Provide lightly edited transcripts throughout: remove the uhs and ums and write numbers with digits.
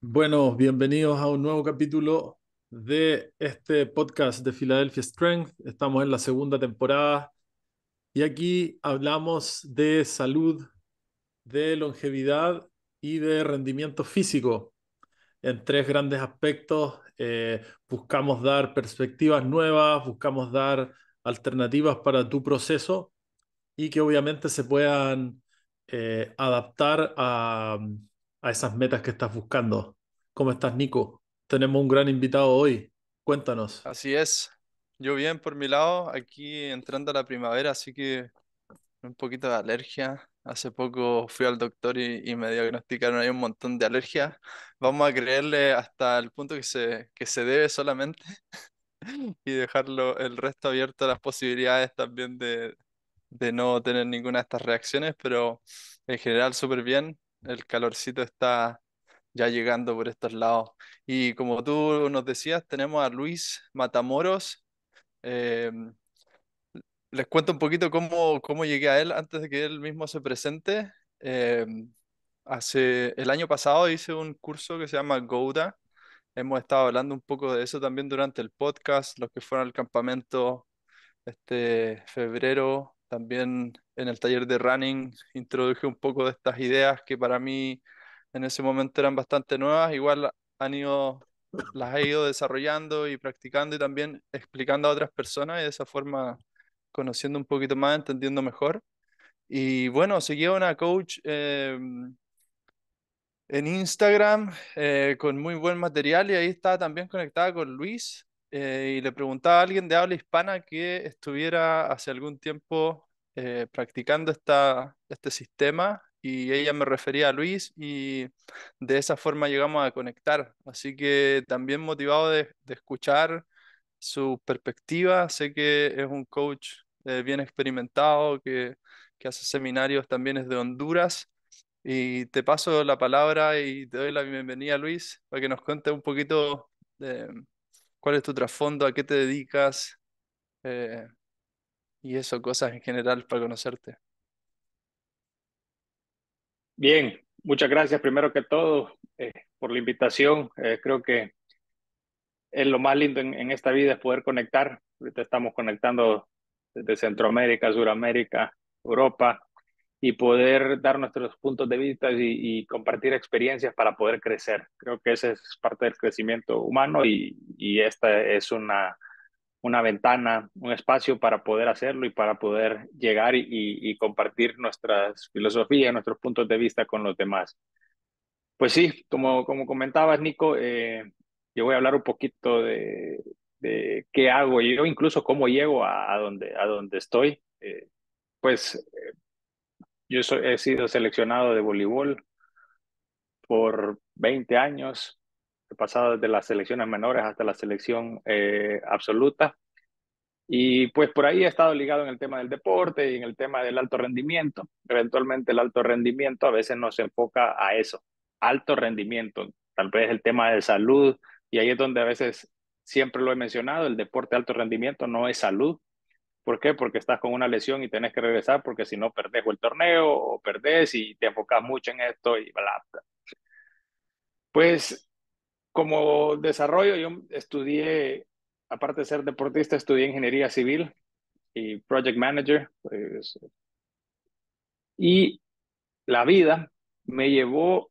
Bueno, bienvenidos a un nuevo capítulo de este podcast de Philadelphia Strength. Estamos en la segunda temporada y aquí hablamos de salud, de longevidad y de rendimiento físico. En tres grandes aspectos, buscamos dar perspectivas nuevas, buscamos dar alternativas para tu proceso y que obviamente se puedan adaptar a esas metas que estás buscando. ¿Cómo estás, Nico? Tenemos un gran invitado hoy. Cuéntanos. Así es, yo bien por mi lado, aquí entrando a la primavera, así que un poquito de alergia. Hace poco fui al doctor y me diagnosticaron ahí un montón de alergias. Vamos a creerle hasta el punto que se debe solamente y dejarlo el resto abierto a las posibilidades también de no tener ninguna de estas reacciones, pero en general súper bien. El calorcito está ya llegando por estos lados. Y como tú nos decías, tenemos a Luis Matamoros. Eh, Les cuento un poquito cómo llegué a él antes de que él mismo se presente. Eh, el año pasado hice un curso que se llama Gouda. Hemos estado hablando un poco de eso también durante el podcast, los que fueron al campamento este febrero. También en el taller de running introduje un poco de estas ideas que para mí en ese momento eran bastante nuevas. Igual las he ido desarrollando y practicando y también explicando a otras personas y de esa forma conociendo un poquito más, entendiendo mejor. Y bueno, seguí a una coach en Instagram con muy buen material y ahí estaba también conectada con Luis y le preguntaba a alguien de habla hispana que estuviera hace algún tiempo practicando este sistema y ella me refería a Luis y de esa forma llegamos a conectar. Así que también motivado de escuchar su perspectiva. Sé que es un coach bien experimentado, que hace seminarios, también es de Honduras. Y te paso la palabra y te doy la bienvenida, Luis, para que nos cuentes un poquito de cuál es tu trasfondo, a qué te dedicas eh, y eso, cosas en general para conocerte. Bien, muchas gracias primero que todo por la invitación. Creo que es lo más lindo en esta vida es poder conectar. Ahorita estamos conectando desde Centroamérica, Suramérica, Europa y poder dar nuestros puntos de vista y compartir experiencias para poder crecer. Creo que ese es parte del crecimiento humano y esta es una ventana, un espacio para poder hacerlo y para poder llegar y compartir nuestras filosofías, nuestros puntos de vista con los demás. Pues sí, como comentabas, Nico, yo voy a hablar un poquito de qué hago yo, incluso cómo llego a donde estoy. Pues he sido seleccionado de voleibol por 20 años, he pasado desde las selecciones menores hasta la selección absoluta. Y pues por ahí he estado ligado en el tema del deporte y en el tema del alto rendimiento. Eventualmente el alto rendimiento a veces nos enfoca a eso, alto rendimiento, tal vez el tema de salud, y ahí es donde a veces, siempre lo he mencionado, el deporte de alto rendimiento no es salud. ¿Por qué? Porque estás con una lesión y tenés que regresar porque si no perdés el torneo o perdés y te enfocas mucho en esto y bla, bla. Pues como desarrollo yo estudié, aparte de ser deportista, estudié ingeniería civil y project manager, pues, y la vida me llevó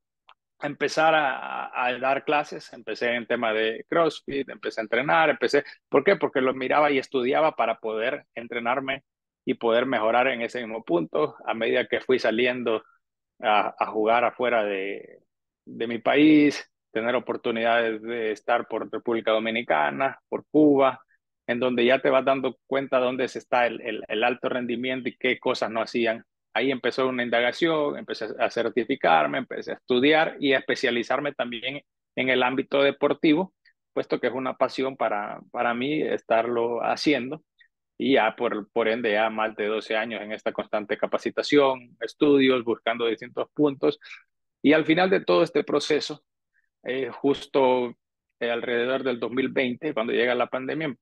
a empezar a dar clases, empecé en tema de CrossFit, empecé a entrenar, ¿por qué? Porque lo miraba y estudiaba para poder entrenarme y poder mejorar en ese mismo punto a medida que fui saliendo a jugar afuera de mi país, tener oportunidades de estar por República Dominicana, por Cuba, en donde ya te vas dando cuenta dónde se está el alto rendimiento y qué cosas no hacían. Ahí empezó una indagación, empecé a certificarme, empecé a estudiar y a especializarme también en el ámbito deportivo, puesto que es una pasión para mí estarlo haciendo. Y ya por ende, ya más de 12 años en esta constante capacitación, estudios, buscando distintos puntos. Y al final de todo este proceso, justo alrededor del 2020, cuando llega la pandemia,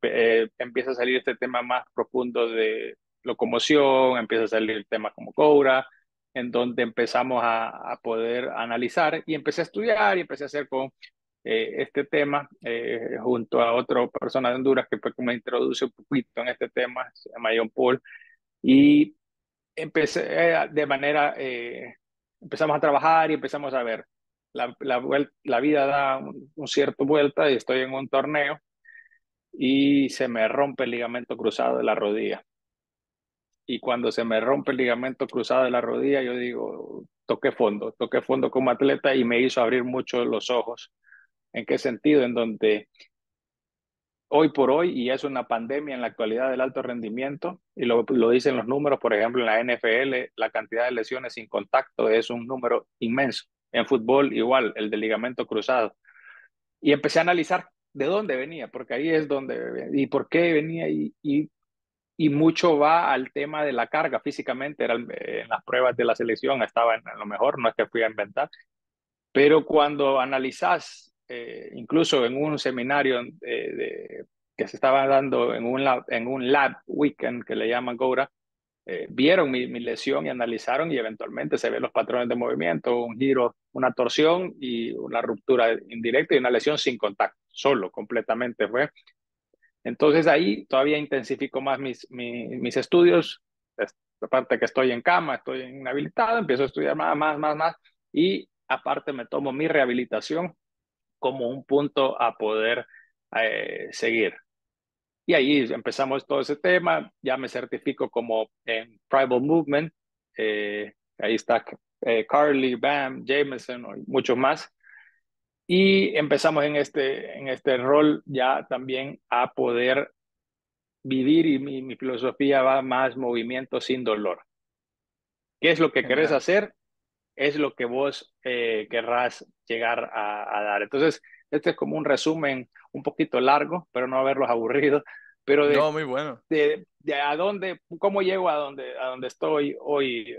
empieza a salir este tema más profundo de locomoción, empieza a salir el tema como Cobra, en donde empezamos a poder analizar y empecé a estudiar y empecé a hacer con este tema junto a otra persona de Honduras que fue que me introduce un poquito en este tema, se llama John Paul, y empecé de manera, empezamos a trabajar y empezamos a ver, la vida da un cierto vuelta y estoy en un torneo y se me rompe el ligamento cruzado de la rodilla. Y cuando se me rompe el ligamento cruzado de la rodilla, yo digo, toqué fondo como atleta y me hizo abrir mucho los ojos. ¿En qué sentido? En donde hoy por hoy, y es una pandemia en la actualidad del alto rendimiento, y lo dicen los números, por ejemplo, en la NFL, la cantidad de lesiones sin contacto es un número inmenso. En fútbol, igual, el del ligamento cruzado. Y empecé a analizar de dónde venía, porque ahí es donde, y por qué venía, y mucho va al tema de la carga físicamente. Era, en las pruebas de la selección estaba en lo mejor, no es que fui a inventar, pero cuando analizás, incluso en un seminario que se estaba dando en un lab weekend que le llaman GORA, vieron mi lesión y analizaron y eventualmente se ven los patrones de movimiento, un giro, una torsión y una ruptura indirecta y una lesión sin contacto, solo, completamente fue. Entonces ahí todavía intensifico más mis estudios, aparte que estoy en cama, estoy inhabilitado, empiezo a estudiar más, y aparte me tomo mi rehabilitación como un punto a poder seguir. Y ahí empezamos todo ese tema, ya me certifico como en Tribal Movement, ahí está Carly, Bam, Jameson, y muchos más. Y empezamos en este rol ya también a poder vivir y mi filosofía va más movimiento sin dolor. ¿Qué es lo que querés Genial. hacer? Es lo que vos querrás llegar a dar. Entonces, este es como un resumen un poquito largo, pero no haberlos aburrido, pero No, muy bueno. de a dónde, cómo llego a donde estoy hoy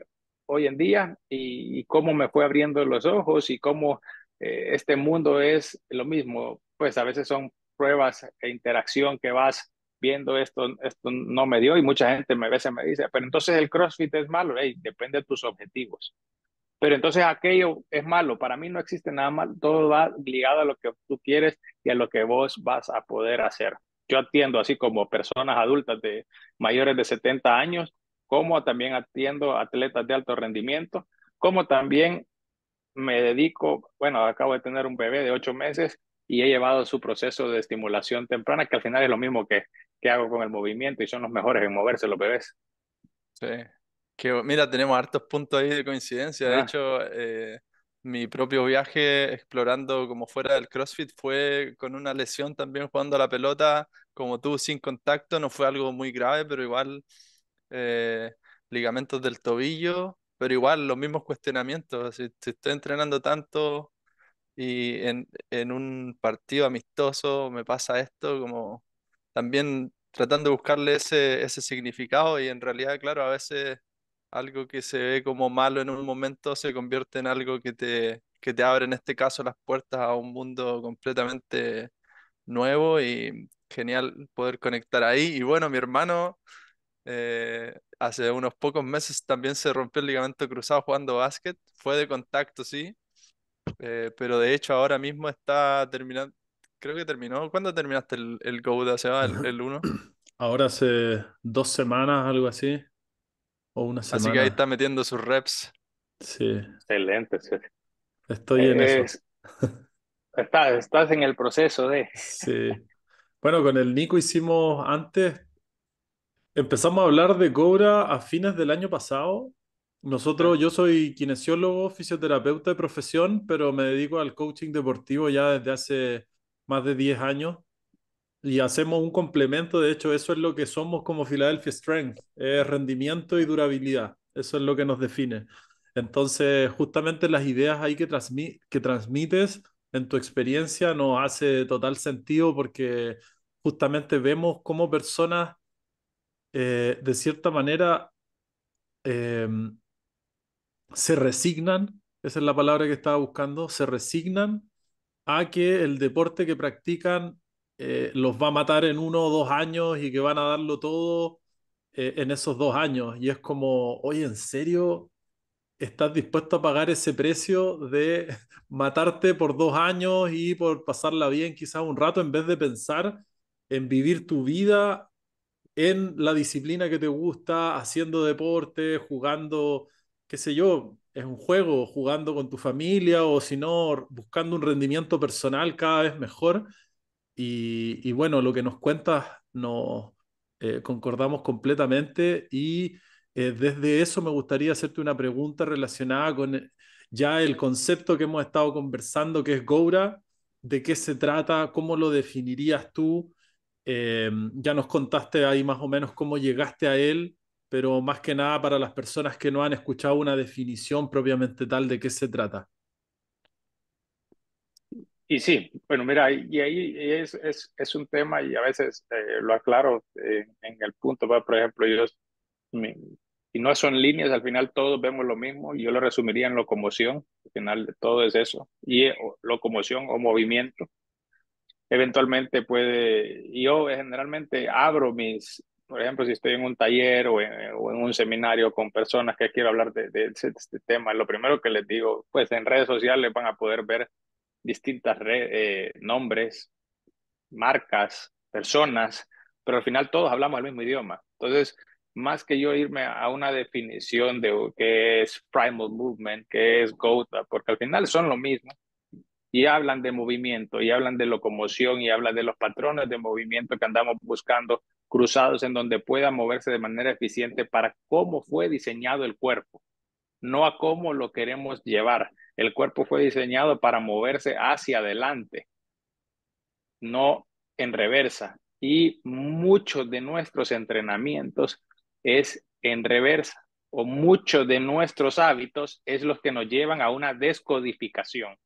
en día y cómo me fue abriendo los ojos y cómo este mundo es lo mismo. Pues a veces son pruebas e interacción que vas viendo esto no me dio y mucha gente a veces me dice, pero entonces el CrossFit es malo. Hey, depende de tus objetivos. Pero entonces aquello es malo. Para mí no existe nada malo. Todo va ligado a lo que tú quieres y a lo que vos vas a poder hacer. Yo atiendo así como personas adultas de mayores de 70 años, como también atiendo atletas de alto rendimiento, como también me dedico, bueno, acabo de tener un bebé de 8 meses y he llevado su proceso de estimulación temprana, que al final es lo mismo que hago con el movimiento y son los mejores en moverse los bebés. Sí. Mira, tenemos hartos puntos ahí de coincidencia. De Ah, hecho, mi propio viaje explorando como fuera del CrossFit fue con una lesión también jugando a la pelota, como tú, sin contacto. No fue algo muy grave, pero igual eh, ligamentos del tobillo, pero igual los mismos cuestionamientos. Si estoy entrenando tanto y en un partido amistoso me pasa esto, como también tratando de buscarle ese significado y en realidad, claro, a veces algo que se ve como malo en un momento se convierte en algo que te abre en este caso las puertas a un mundo completamente nuevo y genial poder conectar ahí. Y bueno, mi hermano hace unos pocos meses también se rompió el ligamento cruzado jugando básquet, fue de contacto, sí, pero de hecho ahora mismo está terminando, creo que terminó. ¿Cuándo terminaste el Go de ACA, el uno? Ahora hace 2 semanas, algo así, o una Así que ahí semana. está metiendo sus reps. Sí, excelente. Sí. estoy en eso. Es, estás en el proceso de... Sí. Bueno, con el Nico hicimos antes, empezamos a hablar de Cobra a fines del año pasado. Sí. Yo soy kinesiólogo, fisioterapeuta de profesión, pero me dedico al coaching deportivo ya desde hace más de 10 años y hacemos un complemento. De hecho, eso es lo que somos como Philadelphia Strength, es rendimiento y durabilidad. Eso es lo que nos define. Entonces, justamente las ideas ahí que transmites en tu experiencia nos hace total sentido porque justamente vemos cómo personas, de cierta manera, eh, se resignan, esa es la palabra que estaba buscando, se resignan a que el deporte que practican los va a matar en 1 o 2 años y que van a darlo todo en esos 2 años. Y es como, oye, ¿en serio? estás dispuesto a pagar ese precio de matarte por 2 años y por pasarla bien quizás un rato en vez de pensar en vivir tu vida en la disciplina que te gusta, haciendo deporte, jugando, qué sé yo, es un juego, jugando con tu familia o si no, buscando un rendimiento personal cada vez mejor. Y bueno, lo que nos cuentas nos concordamos completamente y desde eso me gustaría hacerte una pregunta relacionada con ya el concepto que hemos estado conversando, que es Goura, de qué se trata, cómo lo definirías tú. Ya nos contaste ahí más o menos cómo llegaste a él, pero más que nada para las personas que no han escuchado una definición propiamente tal de qué se trata. Y sí, bueno, mira, y ahí es un tema y a veces lo aclaro en el punto, ¿va? Por ejemplo, mi- y no son líneas, al final todos vemos lo mismo, y yo lo resumiría en locomoción, al final de todo es eso, y locomoción o movimiento. Eventualmente yo generalmente abro por ejemplo, si estoy en un taller o en un seminario con personas que quiero hablar de este tema, lo primero que les digo, pues en redes sociales van a poder ver distintas nombres, marcas, personas, pero al final todos hablamos el mismo idioma. Entonces, más que yo irme a una definición de qué es primal movement, qué es GOAT, porque al final son lo mismo, y hablan de movimiento, y hablan de locomoción, y hablan de los patrones de movimiento que andamos buscando, cruzados en donde pueda moverse de manera eficiente para cómo fue diseñado el cuerpo, no a cómo lo queremos llevar. El cuerpo fue diseñado para moverse hacia adelante, no en reversa. Y muchos de nuestros entrenamientos es en reversa, o muchos de nuestros hábitos es los que nos llevan a una descodificación.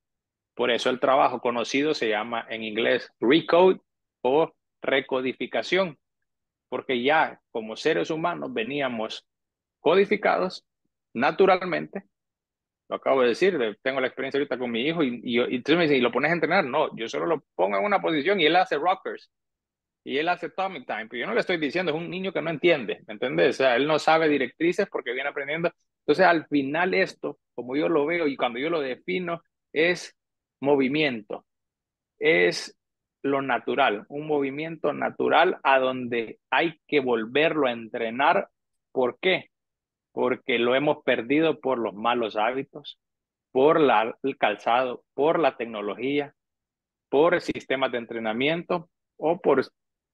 Por eso el trabajo conocido se llama en inglés recode o recodificación, porque ya como seres humanos veníamos codificados naturalmente. Lo acabo de decir, tengo la experiencia ahorita con mi hijo y entonces me dice, ¿y lo pones a entrenar? No, yo solo lo pongo en una posición y él hace rockers y él hace atomic time, pero yo no le estoy diciendo, es un niño que no entiende, ¿me entiendes? O sea, él no sabe directrices porque viene aprendiendo. Entonces, al final esto, como yo lo veo y cuando yo lo defino, es movimiento, es lo natural, un movimiento natural a donde hay que volverlo a entrenar. ¿Por qué? Porque lo hemos perdido por los malos hábitos, por el calzado, por la tecnología, por sistemas de entrenamiento o por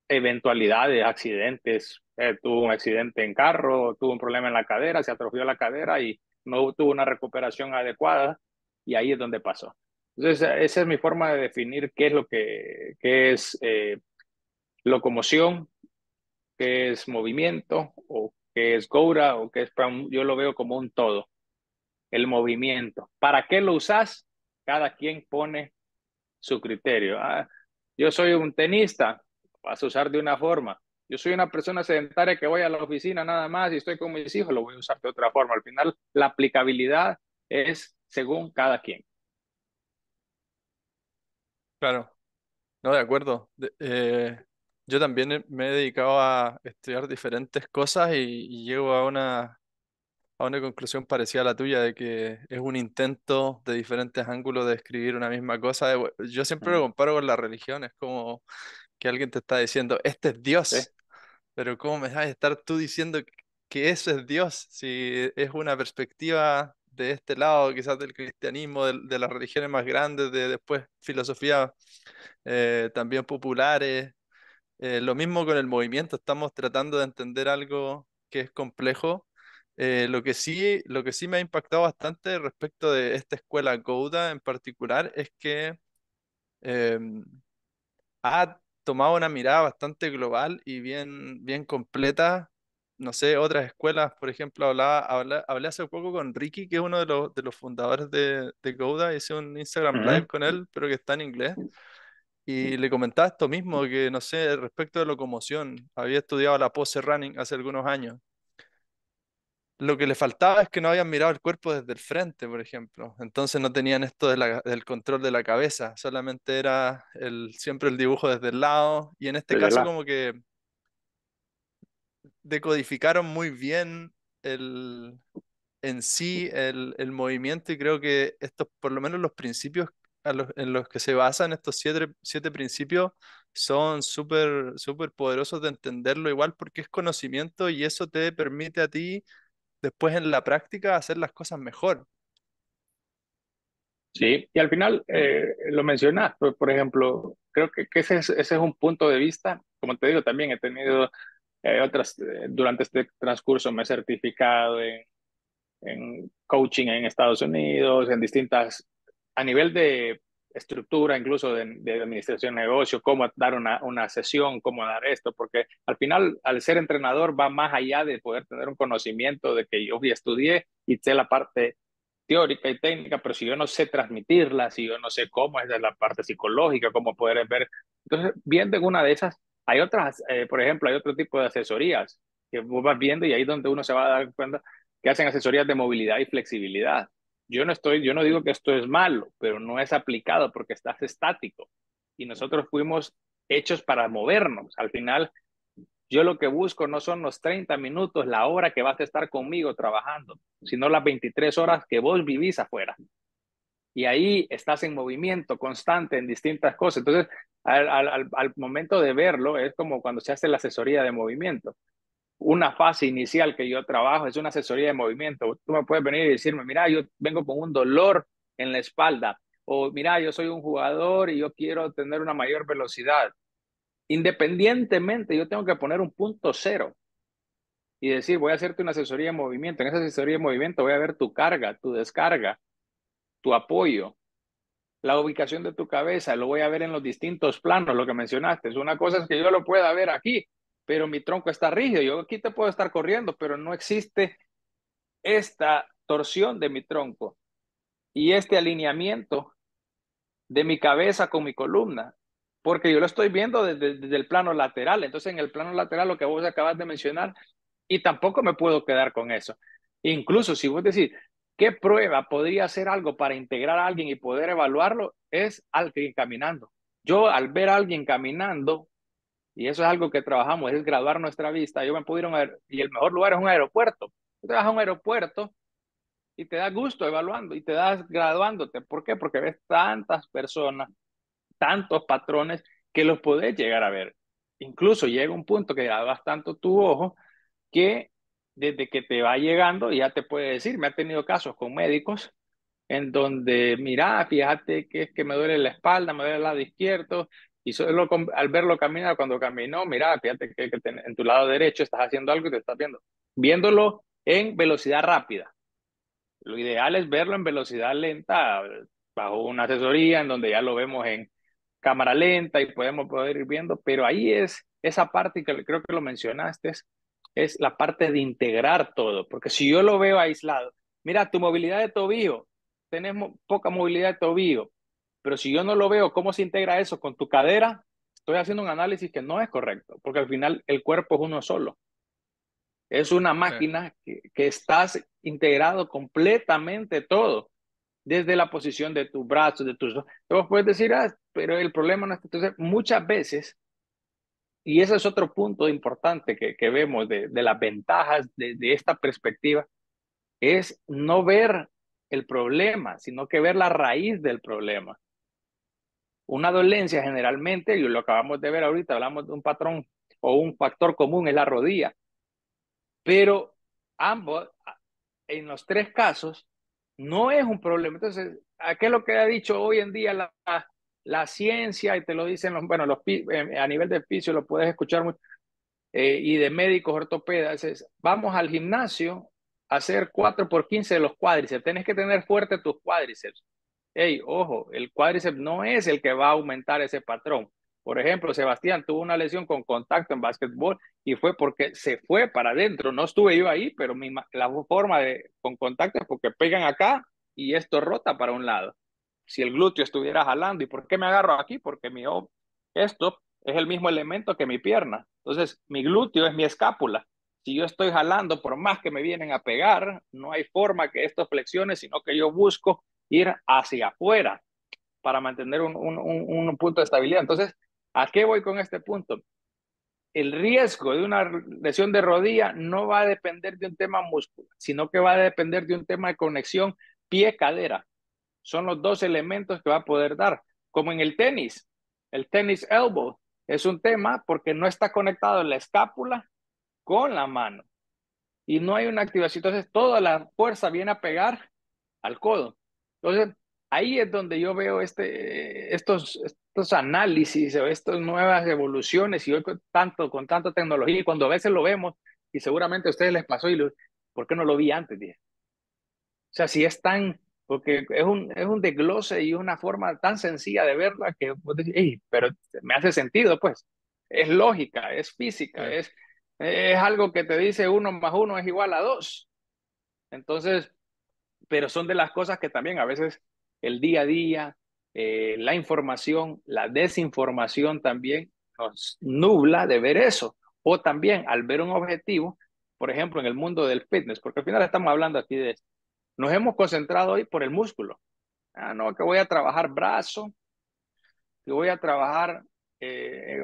eventualidades, accidentes. Tuvo un accidente en carro, tuvo un problema en la cadera, se atrofió la cadera y no tuvo una recuperación adecuada y ahí es donde pasó. Entonces, esa es mi forma de definir qué es qué es locomoción, qué es movimiento o qué es Goura o qué es, yo lo veo como un todo, el movimiento. ¿Para qué lo usas? Cada quien pone su criterio. Yo soy un tenista, vas a usar de una forma. Yo soy una persona sedentaria que voy a la oficina nada más y estoy con mis hijos, lo voy a usar de otra forma. Al final, la aplicabilidad es según cada quien. Claro, no, de acuerdo. Yo también me he dedicado a estudiar diferentes cosas y llego a una conclusión parecida a la tuya, de que es un intento de diferentes ángulos de describir una misma cosa. Yo siempre lo Mm, comparo con la religión, es como que alguien te está diciendo, este es sí, Dios, pero ¿cómo me vas a estar tú diciendo que eso es Dios? Si es una perspectiva de este lado, quizás del cristianismo, de las religiones más grandes, de después filosofía también populares. Lo mismo con el movimiento, estamos tratando de entender algo que es complejo. Lo que sí me ha impactado bastante respecto de esta escuela Gouda en particular es que em, ha tomado una mirada bastante global y bien completa. No sé, otras escuelas, por ejemplo, hablé hace poco con Ricky, que es uno de los fundadores de Gouda, hice un Instagram Live ujú, con él, pero que está en inglés. Y le comentaba esto mismo, que no sé, respecto de locomoción, había estudiado la pose running hace algunos años. Lo que le faltaba es que no habían mirado el cuerpo desde el frente, por ejemplo. Entonces no tenían esto del control de la cabeza, solamente era siempre el dibujo desde el lado. Y en este desde caso la. como que decodificaron muy bien el, en sí el movimiento, y creo que estos, por lo menos los principios en los que se basan estos siete principios son súper poderosos de entenderlo igual porque es conocimiento y eso te permite a ti después en la práctica hacer las cosas mejor. Sí, y al final lo mencionas, por ejemplo, creo que ese es un punto de vista, como te digo, también he tenido durante este transcurso me he certificado en coaching en Estados Unidos, en distintas, a nivel de estructura, incluso de administración de negocio, cómo dar una sesión, cómo dar esto, porque al final, al ser entrenador, va más allá de poder tener un conocimiento de que yo estudié y sé la parte teórica y técnica, pero si yo no sé transmitirla, si yo no sé cómo es la parte psicológica, cómo poder ver. Entonces, viendo en una de esas, hay otras, por ejemplo, hay otro tipo de asesorías que vos vas viendo y ahí es donde uno se va a dar cuenta que hacen asesorías de movilidad y flexibilidad. Yo no digo que esto es malo, pero no es aplicado porque estás estático y nosotros fuimos hechos para movernos. Al final, yo lo que busco no son los 30 minutos, la hora que vas a estar conmigo trabajando, sino las 23 horas que vos vivís afuera. Y ahí estás en movimiento constante en distintas cosas. Entonces, al momento de verlo, es como cuando se hace la asesoría de movimiento. Una fase inicial que yo trabajo es una asesoría de movimiento. Tú me puedes venir y decirme, mira, yo vengo con un dolor en la espalda, o mira, yo soy un jugador y yo quiero tener una mayor velocidad. Independientemente, yo tengo que poner un punto cero y decir, voy a hacerte una asesoría de movimiento. En esa asesoría de movimiento voy a ver tu carga, tu descarga, tu apoyo, la ubicación de tu cabeza, lo voy a ver en los distintos planos, lo que mencionaste. Una cosa es que yo lo pueda ver aquí, pero mi tronco está rígido. Yo aquí te puedo estar corriendo, pero no existe esta torsión de mi tronco y este alineamiento de mi cabeza con mi columna, porque yo lo estoy viendo desde el plano lateral. Entonces, en el plano lateral, lo que vos acabas de mencionar, y tampoco me puedo quedar con eso. Incluso si vos decís, ¿qué prueba podría hacer algo para integrar a alguien y poder evaluarlo? Es alguien caminando. Yo al ver a alguien caminando, y eso es algo que trabajamos, es graduar nuestra vista, yo me puedo ir a y el mejor lugar es un aeropuerto. Tú te vas a un aeropuerto y te da gusto evaluando y te das graduándote. ¿Por qué? Porque ves tantas personas, tantos patrones que los podés llegar a ver. Incluso llega un punto que gradúas tanto tu ojo que desde que te va llegando ya te puede decir, me ha tenido casos con médicos en donde, mira, fíjate que es que me duele la espalda, me duele el lado izquierdo, y solo al verlo caminar, cuando caminó, mira, fíjate que en tu lado derecho estás haciendo algo y te estás viendo. Viéndolo en velocidad rápida. Lo ideal es verlo en velocidad lenta, bajo una asesoría en donde ya lo vemos en cámara lenta y podemos poder ir viendo, pero ahí es esa parte que creo que lo mencionaste, es la parte de integrar todo, porque si yo lo veo aislado, mira, tu movilidad de tobillo, tenemos poca movilidad de tobillo, pero si yo no lo veo, ¿cómo se integra eso con tu cadera? Estoy haciendo un análisis que no es correcto, porque al final el cuerpo es uno solo. Es una máquina que estás integrado completamente todo, desde la posición de tus brazos, de tus... Vos puedes decir, pero el problema no es... Entonces, muchas veces, y ese es otro punto importante que vemos de las ventajas de esta perspectiva, es no ver el problema, sino que ver la raíz del problema. Una dolencia generalmente, y lo acabamos de ver ahorita, hablamos de un patrón o un factor común, es la rodilla, pero ambos, en los tres casos, no es un problema. Entonces, ¿qué es lo que ha dicho hoy en día la ciencia? Y te lo dicen, bueno, a nivel de fisio lo puedes escuchar mucho, y de médicos ortopedas, es, vamos al gimnasio a hacer 4x15 de los cuádriceps. Tienes que tener fuerte tus cuádriceps. Hey, ojo, el cuádriceps no es el que va a aumentar ese patrón. Por ejemplo, Sebastián tuvo una lesión con contacto en básquetbol y fue porque se fue para adentro. No estuve yo ahí, pero la forma de con contacto es porque pegan acá y esto rota para un lado. Si el glúteo estuviera jalando, ¿y por qué me agarro aquí? Porque esto es el mismo elemento que mi pierna. Entonces, mi glúteo es mi escápula. Si yo estoy jalando, por más que me vienen a pegar, no hay forma que esto flexione, sino que yo busco ir hacia afuera para mantener un punto de estabilidad. Entonces, ¿a qué voy con este punto? el riesgo de una lesión de rodilla no va a depender de un tema muscular, sino que va a depender de un tema de conexión pie-cadera. Son los dos elementos que va a poder dar. Como en el tenis elbow es un tema porque no está conectado la escápula con la mano y no hay una activación. Entonces, toda la fuerza viene a pegar al codo. Entonces, ahí es donde yo veo estos análisis o estas nuevas evoluciones y hoy con tanta tecnología y cuando a veces lo vemos y seguramente a ustedes les pasó ¿por qué no lo vi antes? Dije. O sea, si es tan, porque es un desglose y una forma tan sencilla de verla que vos decís, "Ey, pero me hace sentido, pues. Es lógica, es física, Sí. es algo que te dice 1 más 1 es igual a 2. Entonces, pero son de las cosas que también a veces el día a día, la información, la desinformación también nos nubla de ver eso. O también al ver un objetivo, por ejemplo, en el mundo del fitness, porque al final estamos hablando aquí de esto. Nos hemos concentrado hoy por el músculo. Ah, no, que voy a trabajar brazo, que voy a trabajar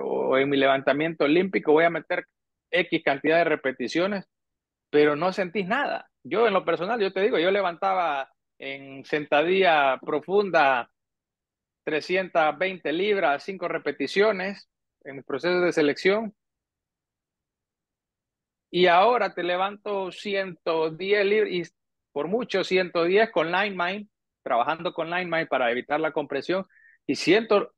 o en mi levantamiento olímpico voy a meter X cantidad de repeticiones, pero no sentís nada. Yo en lo personal, yo te digo, yo levantaba en sentadilla profunda 320 libras, 5 repeticiones en el proceso de selección y ahora te levanto 110 libras y por mucho 110 con line mind, trabajando con line mind para evitar la compresión y siento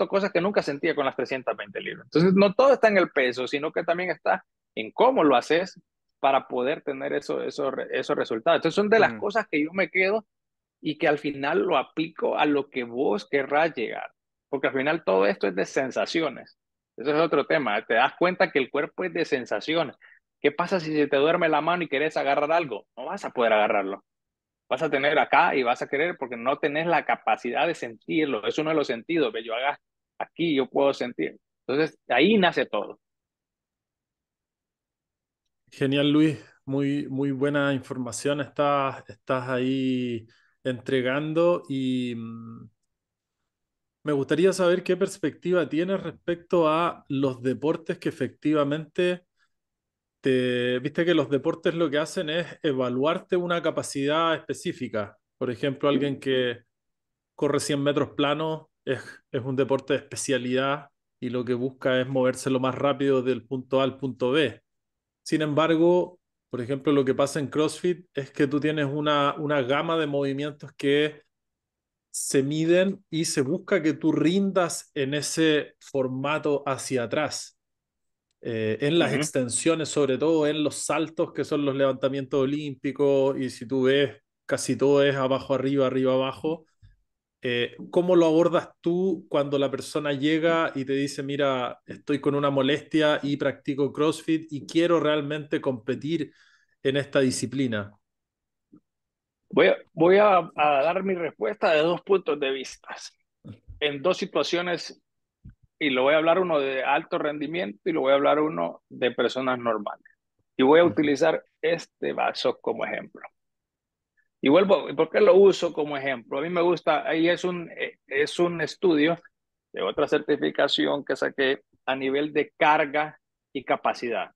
cosas que nunca sentía con las 320 libras. Entonces no todo está en el peso, sino que también está en cómo lo haces para poder tener esos resultados. Entonces son de las Mm, cosas que yo me quedo y que al final lo aplico a lo que vos querrás llegar, porque al final todo esto es de sensaciones. Eso es otro tema, te das cuenta que el cuerpo es de sensaciones. ¿Qué pasa si se te duerme la mano y querés agarrar algo? No vas a poder agarrarlo. Vas a tener acá y vas a querer porque no tenés la capacidad de sentirlo. Es uno de los sentidos. Yo haga aquí, yo puedo sentir. Entonces, ahí nace todo. Genial, Luis. Muy, muy buena información estás ahí entregando y me gustaría saber qué perspectiva tienes respecto a los deportes que efectivamente viste que los deportes lo que hacen es evaluarte una capacidad específica. Por ejemplo, alguien que corre 100 metros planos es un deporte de especialidad y lo que busca es moverse lo más rápido del punto A al punto B. Sin embargo, por ejemplo, lo que pasa en CrossFit es que tú tienes una gama de movimientos que se miden y se busca que tú rindas en ese formato hacia atrás. En las Ujú. extensiones, sobre todo en los saltos, que son los levantamientos olímpicos, y si tú ves, casi todo es abajo, arriba, arriba, abajo. ¿Cómo lo abordas tú cuando la persona llega y te dice, mira, estoy con una molestia y practico CrossFit y quiero realmente competir en esta disciplina? Voy a dar mi respuesta de 2 puntos de vista, en 2 situaciones, y lo voy a hablar uno de alto rendimiento y lo voy a hablar uno de personas normales. Y voy a Ujú. utilizar este vaso como ejemplo. Y vuelvo, ¿por qué lo uso como ejemplo? A mí me gusta, ahí es un estudio de otra certificación que saqué a nivel de carga y capacidad.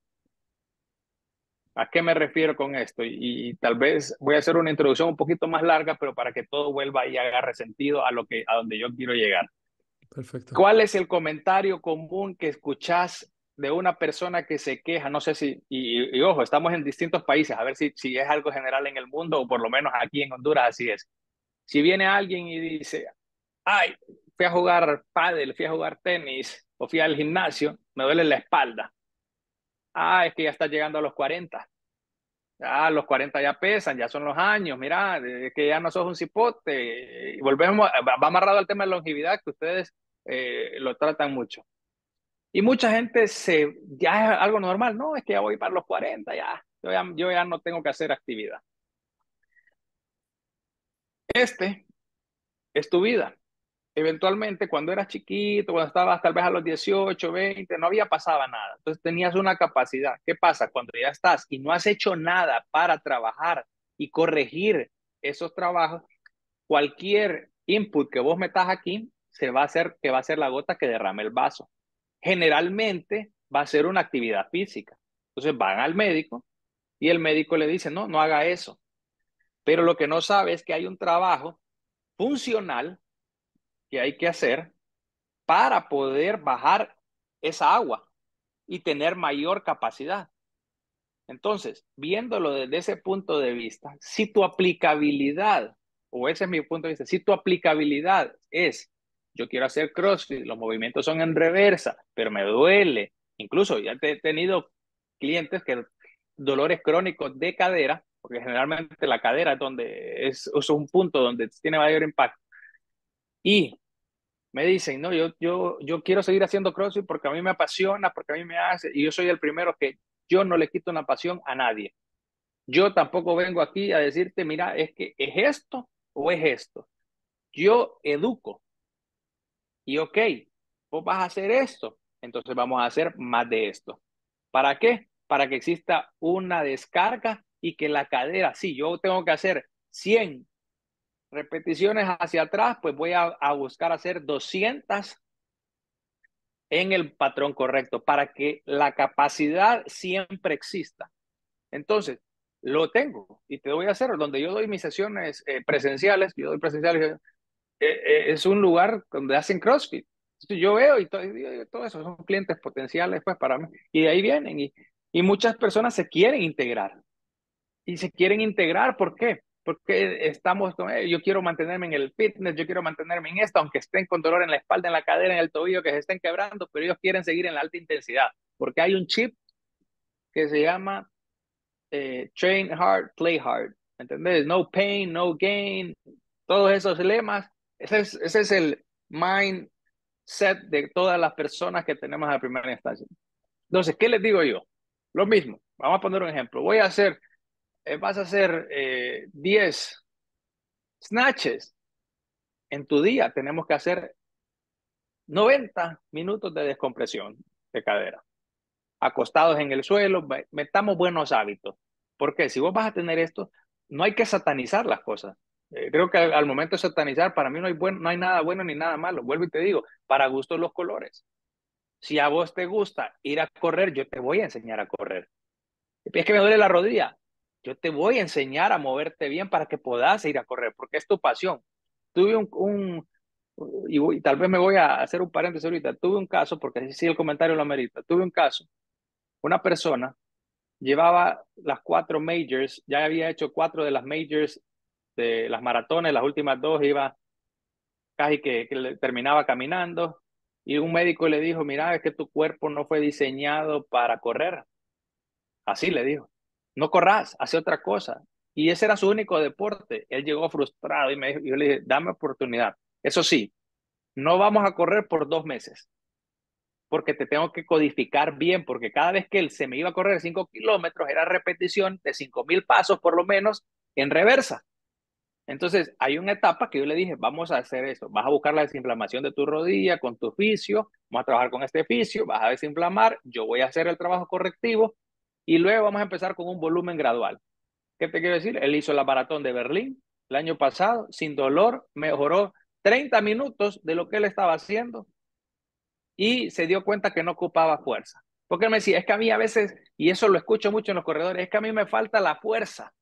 ¿A qué me refiero con esto? Y tal vez voy a hacer una introducción un poquito más larga, pero para que todo vuelva y agarre sentido a donde yo quiero llegar. Perfecto. ¿Cuál es el comentario común que escuchás de una persona que se queja? No sé si, y ojo, estamos en distintos países, a ver si es algo general en el mundo o por lo menos aquí en Honduras así es. Si viene alguien y dice, ay, fui a jugar pádel, fui a jugar tenis o fui al gimnasio, me duele la espalda. Ah, es que ya está llegando a los 40. Ah, los 40 ya pesan, ya son los años, mira, es que ya no sos un cipote. Y volvemos, va amarrado al tema de longevidad que ustedes lo tratan mucho. Y mucha gente ya es algo normal, no, es que ya voy para los 40, yo ya no tengo que hacer actividad. Este es tu vida. Eventualmente, cuando eras chiquito, cuando estabas tal vez a los 18, 20, no había pasado nada. Entonces tenías una capacidad. ¿Qué pasa? Cuando ya estás y no has hecho nada para trabajar y corregir esos trabajos, cualquier input que vos metas aquí se va a hacer que va a ser la gota que derrame el vaso. Generalmente va a ser una actividad física. Entonces van al médico y el médico le dice, no, no haga eso. Pero lo que no sabe es que hay un trabajo funcional que hay que hacer para poder bajar esa agua y tener mayor capacidad. Entonces, viéndolo desde ese punto de vista, si tu aplicabilidad, o ese es mi punto de vista, si tu aplicabilidad es, yo quiero hacer CrossFit, los movimientos son en reversa, pero me duele, incluso ya he tenido clientes que dolores crónicos de cadera, porque generalmente la cadera es donde es un punto donde tiene mayor impacto, y me dicen, no, yo quiero seguir haciendo CrossFit porque a mí me apasiona, porque a mí me hace, y yo soy el primero que yo no le quito una pasión a nadie. Yo tampoco vengo aquí a decirte, mira, es que es esto o es esto. Yo educo y ok, vos vas a hacer esto, entonces vamos a hacer más de esto. ¿Para qué? Para que exista una descarga y que la cadera, si yo tengo que hacer 100 repeticiones hacia atrás, pues voy a buscar hacer 200 en el patrón correcto para que la capacidad siempre exista. Entonces, lo tengo y te voy a hacer, donde yo doy mis sesiones presenciales, yo doy presenciales, es un lugar donde hacen CrossFit. Entonces, yo veo y todo eso son clientes potenciales pues para mí. Y de ahí vienen y muchas personas se quieren integrar. Y se quieren integrar, ¿por qué? Porque estamos con yo quiero mantenerme en el fitness, yo quiero mantenerme en esto, aunque estén con dolor en la espalda, en la cadera, en el tobillo, que se estén quebrando, pero ellos quieren seguir en la alta intensidad, porque hay un chip que se llama train hard, play hard, ¿entendés? No pain, no gain, todos esos lemas, ese es el mindset de todas las personas que tenemos a la primera instancia. Entonces, ¿qué les digo yo? Lo mismo, vamos a poner un ejemplo, vas a hacer 10 snatches en tu día, tenemos que hacer 90 minutos de descompresión de cadera, acostados en el suelo, metamos buenos hábitos. Porque si vos vas a tener esto, no hay que satanizar las cosas. Creo que al momento de satanizar, para mí no hay nada bueno ni nada malo. Vuelvo y te digo, para gustos los colores. Si a vos te gusta ir a correr, yo te voy a enseñar a correr. Es que me duele la rodilla, yo te voy a enseñar a moverte bien para que puedas ir a correr, porque es tu pasión. Tuve y tal vez me voy a hacer un paréntesis ahorita, tuve un caso, porque sí el comentario lo amerita, tuve un caso, una persona llevaba las 4 majors, ya había hecho 4 de las majors, de las maratones, las últimas 2 iba casi que terminaba caminando, y un médico le dijo, mira, es que tu cuerpo no fue diseñado para correr. Así le dijo, no corras, hace otra cosa. Y ese era su único deporte. Él llegó frustrado y yo le dije, dame oportunidad. Eso sí, no vamos a correr por 2 meses, porque te tengo que codificar bien, porque cada vez que él se me iba a correr 5 kilómetros era repetición de 5,000 pasos por lo menos en reversa. Entonces, hay una etapa que yo le dije, vamos a hacer eso, vas a buscar la desinflamación de tu rodilla con tu fisio, vamos a trabajar con este fisio, vas a desinflamar, yo voy a hacer el trabajo correctivo y luego vamos a empezar con un volumen gradual. ¿Qué te quiero decir? Él hizo la maratón de Berlín el año pasado, sin dolor, mejoró 30 minutos de lo que él estaba haciendo y se dio cuenta que no ocupaba fuerza. Porque él me decía, es que a mí a veces, y eso lo escucho mucho en los corredores, es que a mí me falta la fuerza.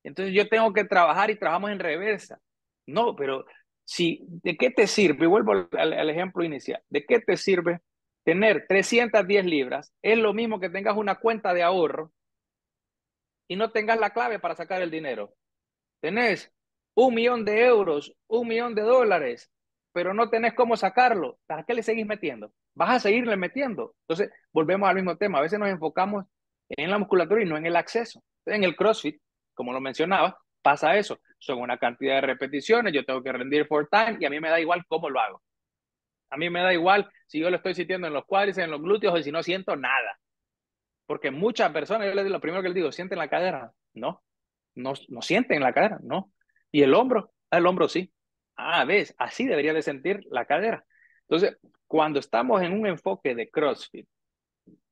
Entonces yo tengo que trabajar y trabajamos en reversa. No, pero si, ¿de qué te sirve? Y vuelvo al ejemplo inicial. ¿De qué te sirve tener 310 libras? Es lo mismo que tengas una cuenta de ahorro y no tengas la clave para sacar el dinero. Tenés 1 millón de euros, $1 millón, pero no tenés cómo sacarlo. ¿Para qué le seguís metiendo? Vas a seguirle metiendo. Entonces, volvemos al mismo tema. A veces nos enfocamos en la musculatura y no en el acceso. En el CrossFit, como lo mencionaba, pasa eso. Son una cantidad de repeticiones, yo tengo que rendir for time y a mí me da igual cómo lo hago. A mí me da igual si yo lo estoy sintiendo en los cuádriceps, en los glúteos o si no siento nada. Porque muchas personas, yo les digo, lo primero que les digo, ¿sienten la cadera? No sienten la cadera, no. ¿Y el hombro? El hombro sí. Ves, así debería de sentir la cadera. Entonces, cuando estamos en un enfoque de CrossFit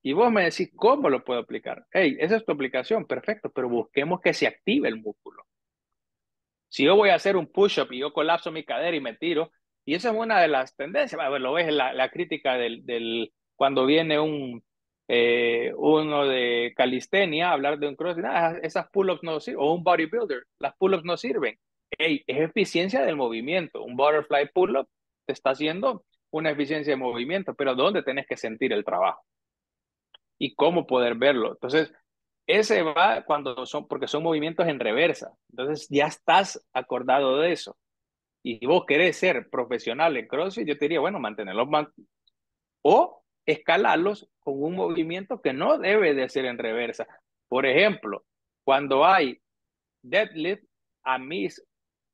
y vos me decís, ¿cómo lo puedo aplicar? Hey, esa es tu aplicación, perfecto, pero busquemos que se active el músculo. Si yo voy a hacer un push-up y yo colapso mi cadera y me tiro, y esa es una de las tendencias, lo ves en la crítica cuando viene un Uno de calistenia, hablar de un CrossFit, esas pull-ups no sirven, o un bodybuilder, las pull-ups no sirven. Hey, es eficiencia del movimiento. Un butterfly pull-up te está haciendo una eficiencia de movimiento, pero ¿dónde tenés que sentir el trabajo? Y cómo poder verlo. Entonces, ese va cuando son, porque son movimientos en reversa. Entonces, ya estás acordado de eso. Y vos querés ser profesional en CrossFit, yo te diría, bueno, mantenerlos o escalarlos con un movimiento que no debe de ser en reversa. Por ejemplo, cuando hay deadlift, a mis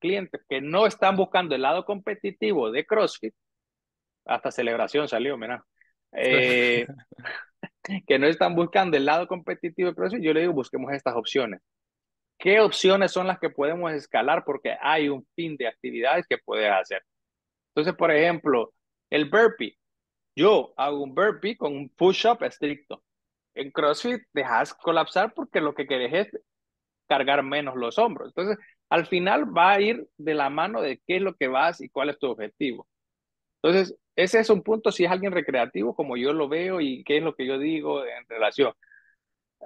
clientes que no están buscando el lado competitivo de CrossFit, hasta celebración salió, mira, que no están buscando el lado competitivo de CrossFit, yo le digo, busquemos estas opciones. ¿Qué opciones son las que podemos escalar? Porque hay un fin de actividades que puedes hacer. Entonces, por ejemplo, el burpee. Yo hago un burpee con un push-up estricto. En CrossFit dejas colapsar porque lo que querés es cargar menos los hombros. Entonces, al final va a ir de la mano de qué es lo que vas y cuál es tu objetivo. Entonces, ese es un punto si es alguien recreativo, como yo lo veo y qué es lo que yo digo en relación.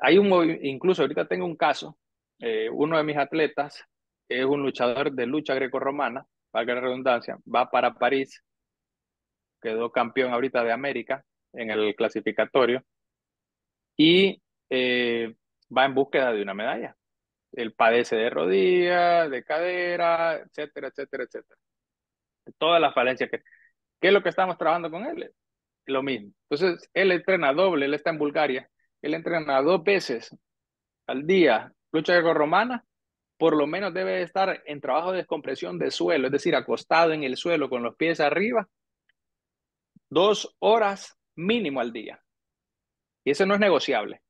Hay incluso ahorita tengo un caso, uno de mis atletas es un luchador de lucha grecorromana, valga la redundancia, va para París, quedó campeón ahorita de América en el clasificatorio y va en búsqueda de una medalla. Él padece de rodilla, de cadera, etcétera, etcétera, etcétera. Todas las falencias que... ¿Qué es lo que estamos trabajando con él? Lo mismo. Entonces, él entrena doble, él está en Bulgaria, él entrena 2 veces al día lucha grecorromana, por lo menos debe estar en trabajo de descompresión de suelo, es decir, acostado en el suelo con los pies arriba, 2 horas mínimo al día. Y eso no es negociable.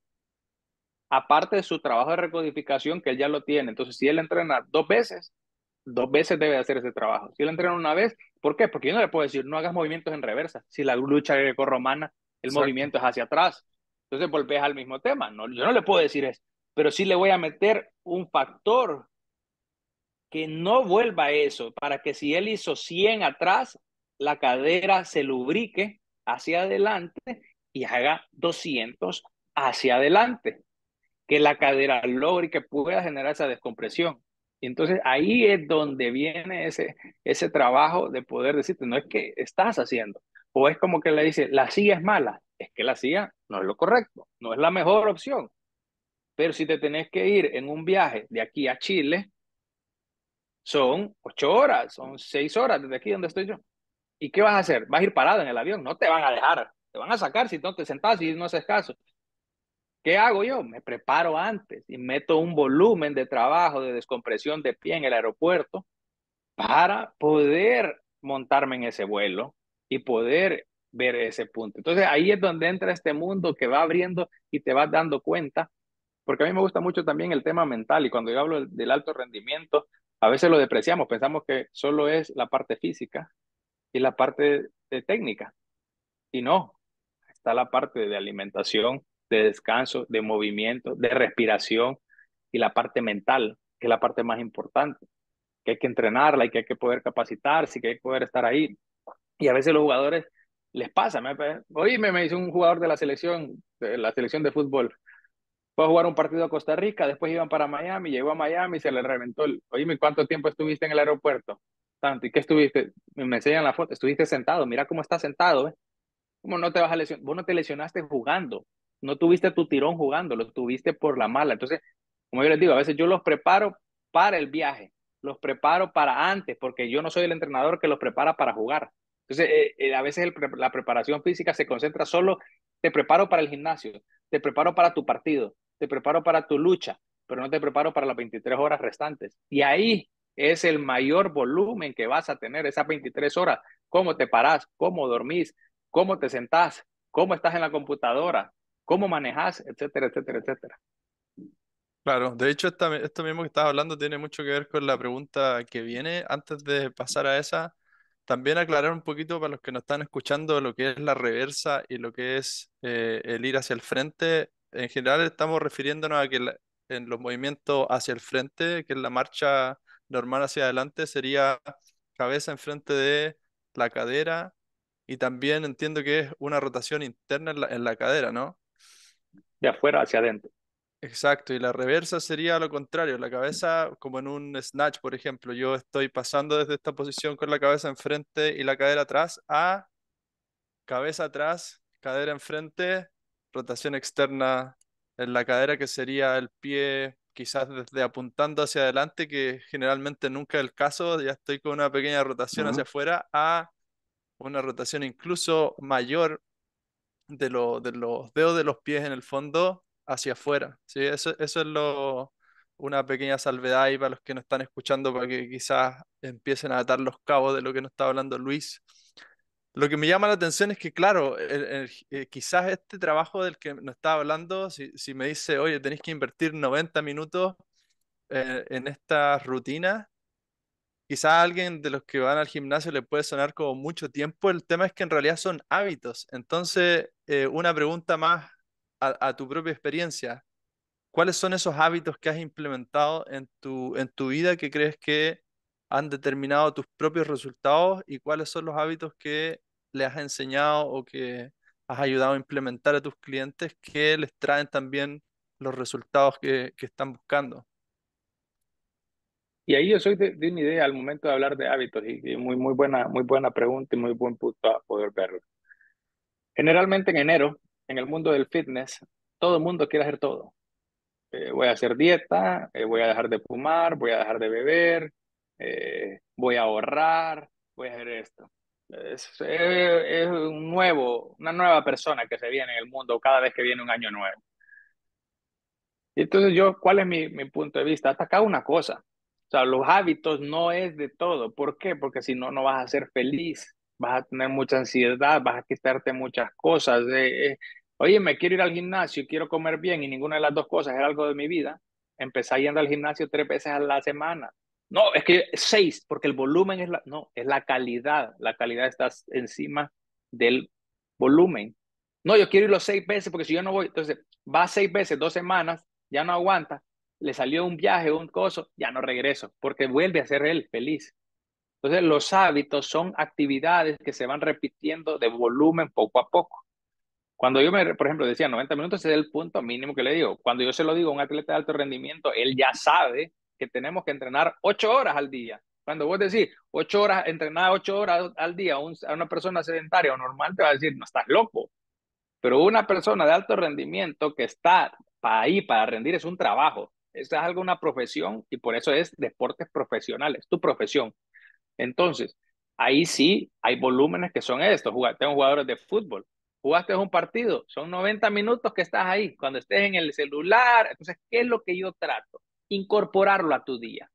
Aparte de su trabajo de recodificación, que él ya lo tiene. Entonces, si él entrena 2 veces debe hacer ese trabajo. Si él entrena una vez, ¿por qué? Porque yo no le puedo decir, no hagas movimientos en reversa. Si la lucha grecorromana, el Exacto. movimiento es hacia atrás. Entonces volvés al mismo tema. No, yo no le puedo decir eso, pero sí le voy a meter un factor que no vuelva a eso, para que si él hizo 100 atrás, la cadera se lubrique hacia adelante y haga 200 hacia adelante, que la cadera logre que pueda generar esa descompresión. Y entonces ahí es donde viene ese trabajo de poder decirte, no es que estás haciendo, o es como que le dice, la silla es mala, es que la silla no es lo correcto, no es la mejor opción. Pero si te tenés que ir en un viaje de aquí a Chile, son 8 horas, son 6 horas desde aquí donde estoy yo. ¿Y qué vas a hacer? Vas a ir parado en el avión, no te van a dejar, te van a sacar si no te sentás y no haces caso. ¿Qué hago yo? Me preparo antes y meto un volumen de trabajo de descompresión de pie en el aeropuerto para poder montarme en ese vuelo y poder ver ese punto. Entonces ahí es donde entra este mundo que va abriendo y te vas dando cuenta, porque a mí me gusta mucho también el tema mental y cuando yo hablo del alto rendimiento, a veces lo depreciamos, pensamos que solo es la parte física y la parte de técnica y no, está la parte de alimentación, de descanso, de movimiento, de respiración y la parte mental, que es la parte más importante, que hay que entrenarla y que hay que poder capacitarse y que hay que poder estar ahí. Y a veces los jugadores les pasa. Hoy me dice un jugador de la selección de fútbol, fue a jugar un partido a Costa Rica, después iban para Miami, llegó a Miami y se le reventó oíme, ¿cuánto tiempo estuviste en el aeropuerto? Tanto, ¿y qué estuviste? Me enseñan la foto, estuviste sentado, mira cómo estás sentado, ¿eh? ¿Cómo no te vas a lesionar? Vos no te lesionaste jugando, no tuviste tu tirón jugando, lo tuviste por la mala. Entonces, como yo les digo, a veces yo los preparo para el viaje, los preparo para antes, porque yo no soy el entrenador que los prepara para jugar. Entonces, a veces la preparación física se concentra solo, te preparo para el gimnasio, te preparo para tu partido, te preparo para tu lucha, pero no te preparo para las 23 horas restantes. Y ahí es el mayor volumen que vas a tener, esas 23 horas, cómo te parás, cómo dormís, cómo te sentás, cómo estás en la computadora, cómo manejas, etcétera, etcétera, etcétera. Claro, de hecho, esto mismo que estás hablando tiene mucho que ver con la pregunta que viene. Antes de pasar a esa, también aclarar un poquito para los que nos están escuchando lo que es la reversa y lo que es el ir hacia el frente. En general estamos refiriéndonos a que en los movimientos hacia el frente, que es la marcha normal hacia adelante, sería cabeza enfrente de la cadera y también entiendo que es una rotación interna en la cadera, ¿no? de afuera hacia adentro. Exacto, y la reversa sería lo contrario, la cabeza como en un snatch, por ejemplo, yo estoy pasando desde esta posición con la cabeza enfrente y la cadera atrás a cabeza atrás, cadera enfrente, rotación externa en la cadera, que sería el pie quizás desde apuntando hacia adelante, que generalmente nunca es el caso, ya estoy con una pequeña rotación hacia Ujú. afuera, a una rotación incluso mayor de los dedos de los pies en el fondo hacia afuera. ¿Sí? Eso es una pequeña salvedad ahí para los que nos están escuchando, para que quizás empiecen a atar los cabos de lo que nos está hablando Luis. Lo que me llama la atención es que, claro, quizás este trabajo del que nos estaba hablando, si me dice, oye, tenéis que invertir 90 minutos en esta rutina, quizás a alguien de los que van al gimnasio le puede sonar como mucho tiempo. El tema es que en realidad son hábitos. Entonces, una pregunta más a tu propia experiencia. ¿Cuáles son esos hábitos que has implementado en tu vida que crees que han determinado tus propios resultados y cuáles son los hábitos que le has enseñado o que has ayudado a implementar a tus clientes que les traen también los resultados que están buscando? Y ahí yo soy de una idea al momento de hablar de hábitos y muy buena pregunta y muy buen punto a poder verlo. Generalmente en enero, en el mundo del fitness, todo el mundo quiere hacer todo. Voy a hacer dieta, voy a dejar de fumar, voy a dejar de beber, voy a ahorrar, voy a hacer esto. Es una nueva persona que se viene en el mundo cada vez que viene un año nuevo. Y entonces yo, ¿cuál es mi punto de vista? Hasta acá una cosa. O sea, los hábitos no es de todo. ¿Por qué? Porque si no, no vas a ser feliz. Vas a tener mucha ansiedad, vas a quitarte muchas cosas. Oye, me quiero ir al gimnasio, quiero comer bien y ninguna de las dos cosas es algo de mi vida. Empecé yendo al gimnasio 3 veces a la semana. No, es que 6, porque el volumen es no, es la calidad. La calidad está encima del volumen. No, yo quiero ir los 6 veces porque si yo no voy, entonces va 6 veces, 2 semanas, ya no aguanta, le salió un viaje, un coso, ya no regreso, porque vuelve a ser él feliz. Entonces, los hábitos son actividades que se van repitiendo de volumen poco a poco. Cuando yo, por ejemplo, decía 90 minutos, ese es el punto mínimo que le digo. Cuando yo se lo digo a un atleta de alto rendimiento, él ya sabe que tenemos que entrenar 8 horas al día. Cuando vos decís 8 horas, entrenar 8 horas al día a una persona sedentaria o normal, te va a decir, no estás loco. Pero una persona de alto rendimiento que está ahí para rendir es un trabajo. Eso es algo, una profesión, y por eso es deportes profesionales, tu profesión. Entonces, ahí sí hay volúmenes que son estos. Tengo jugadores de fútbol. Jugaste un partido, son 90 minutos que estás ahí. Cuando estés en el celular, entonces, ¿qué es lo que yo trato? Incorporarlo a tu día.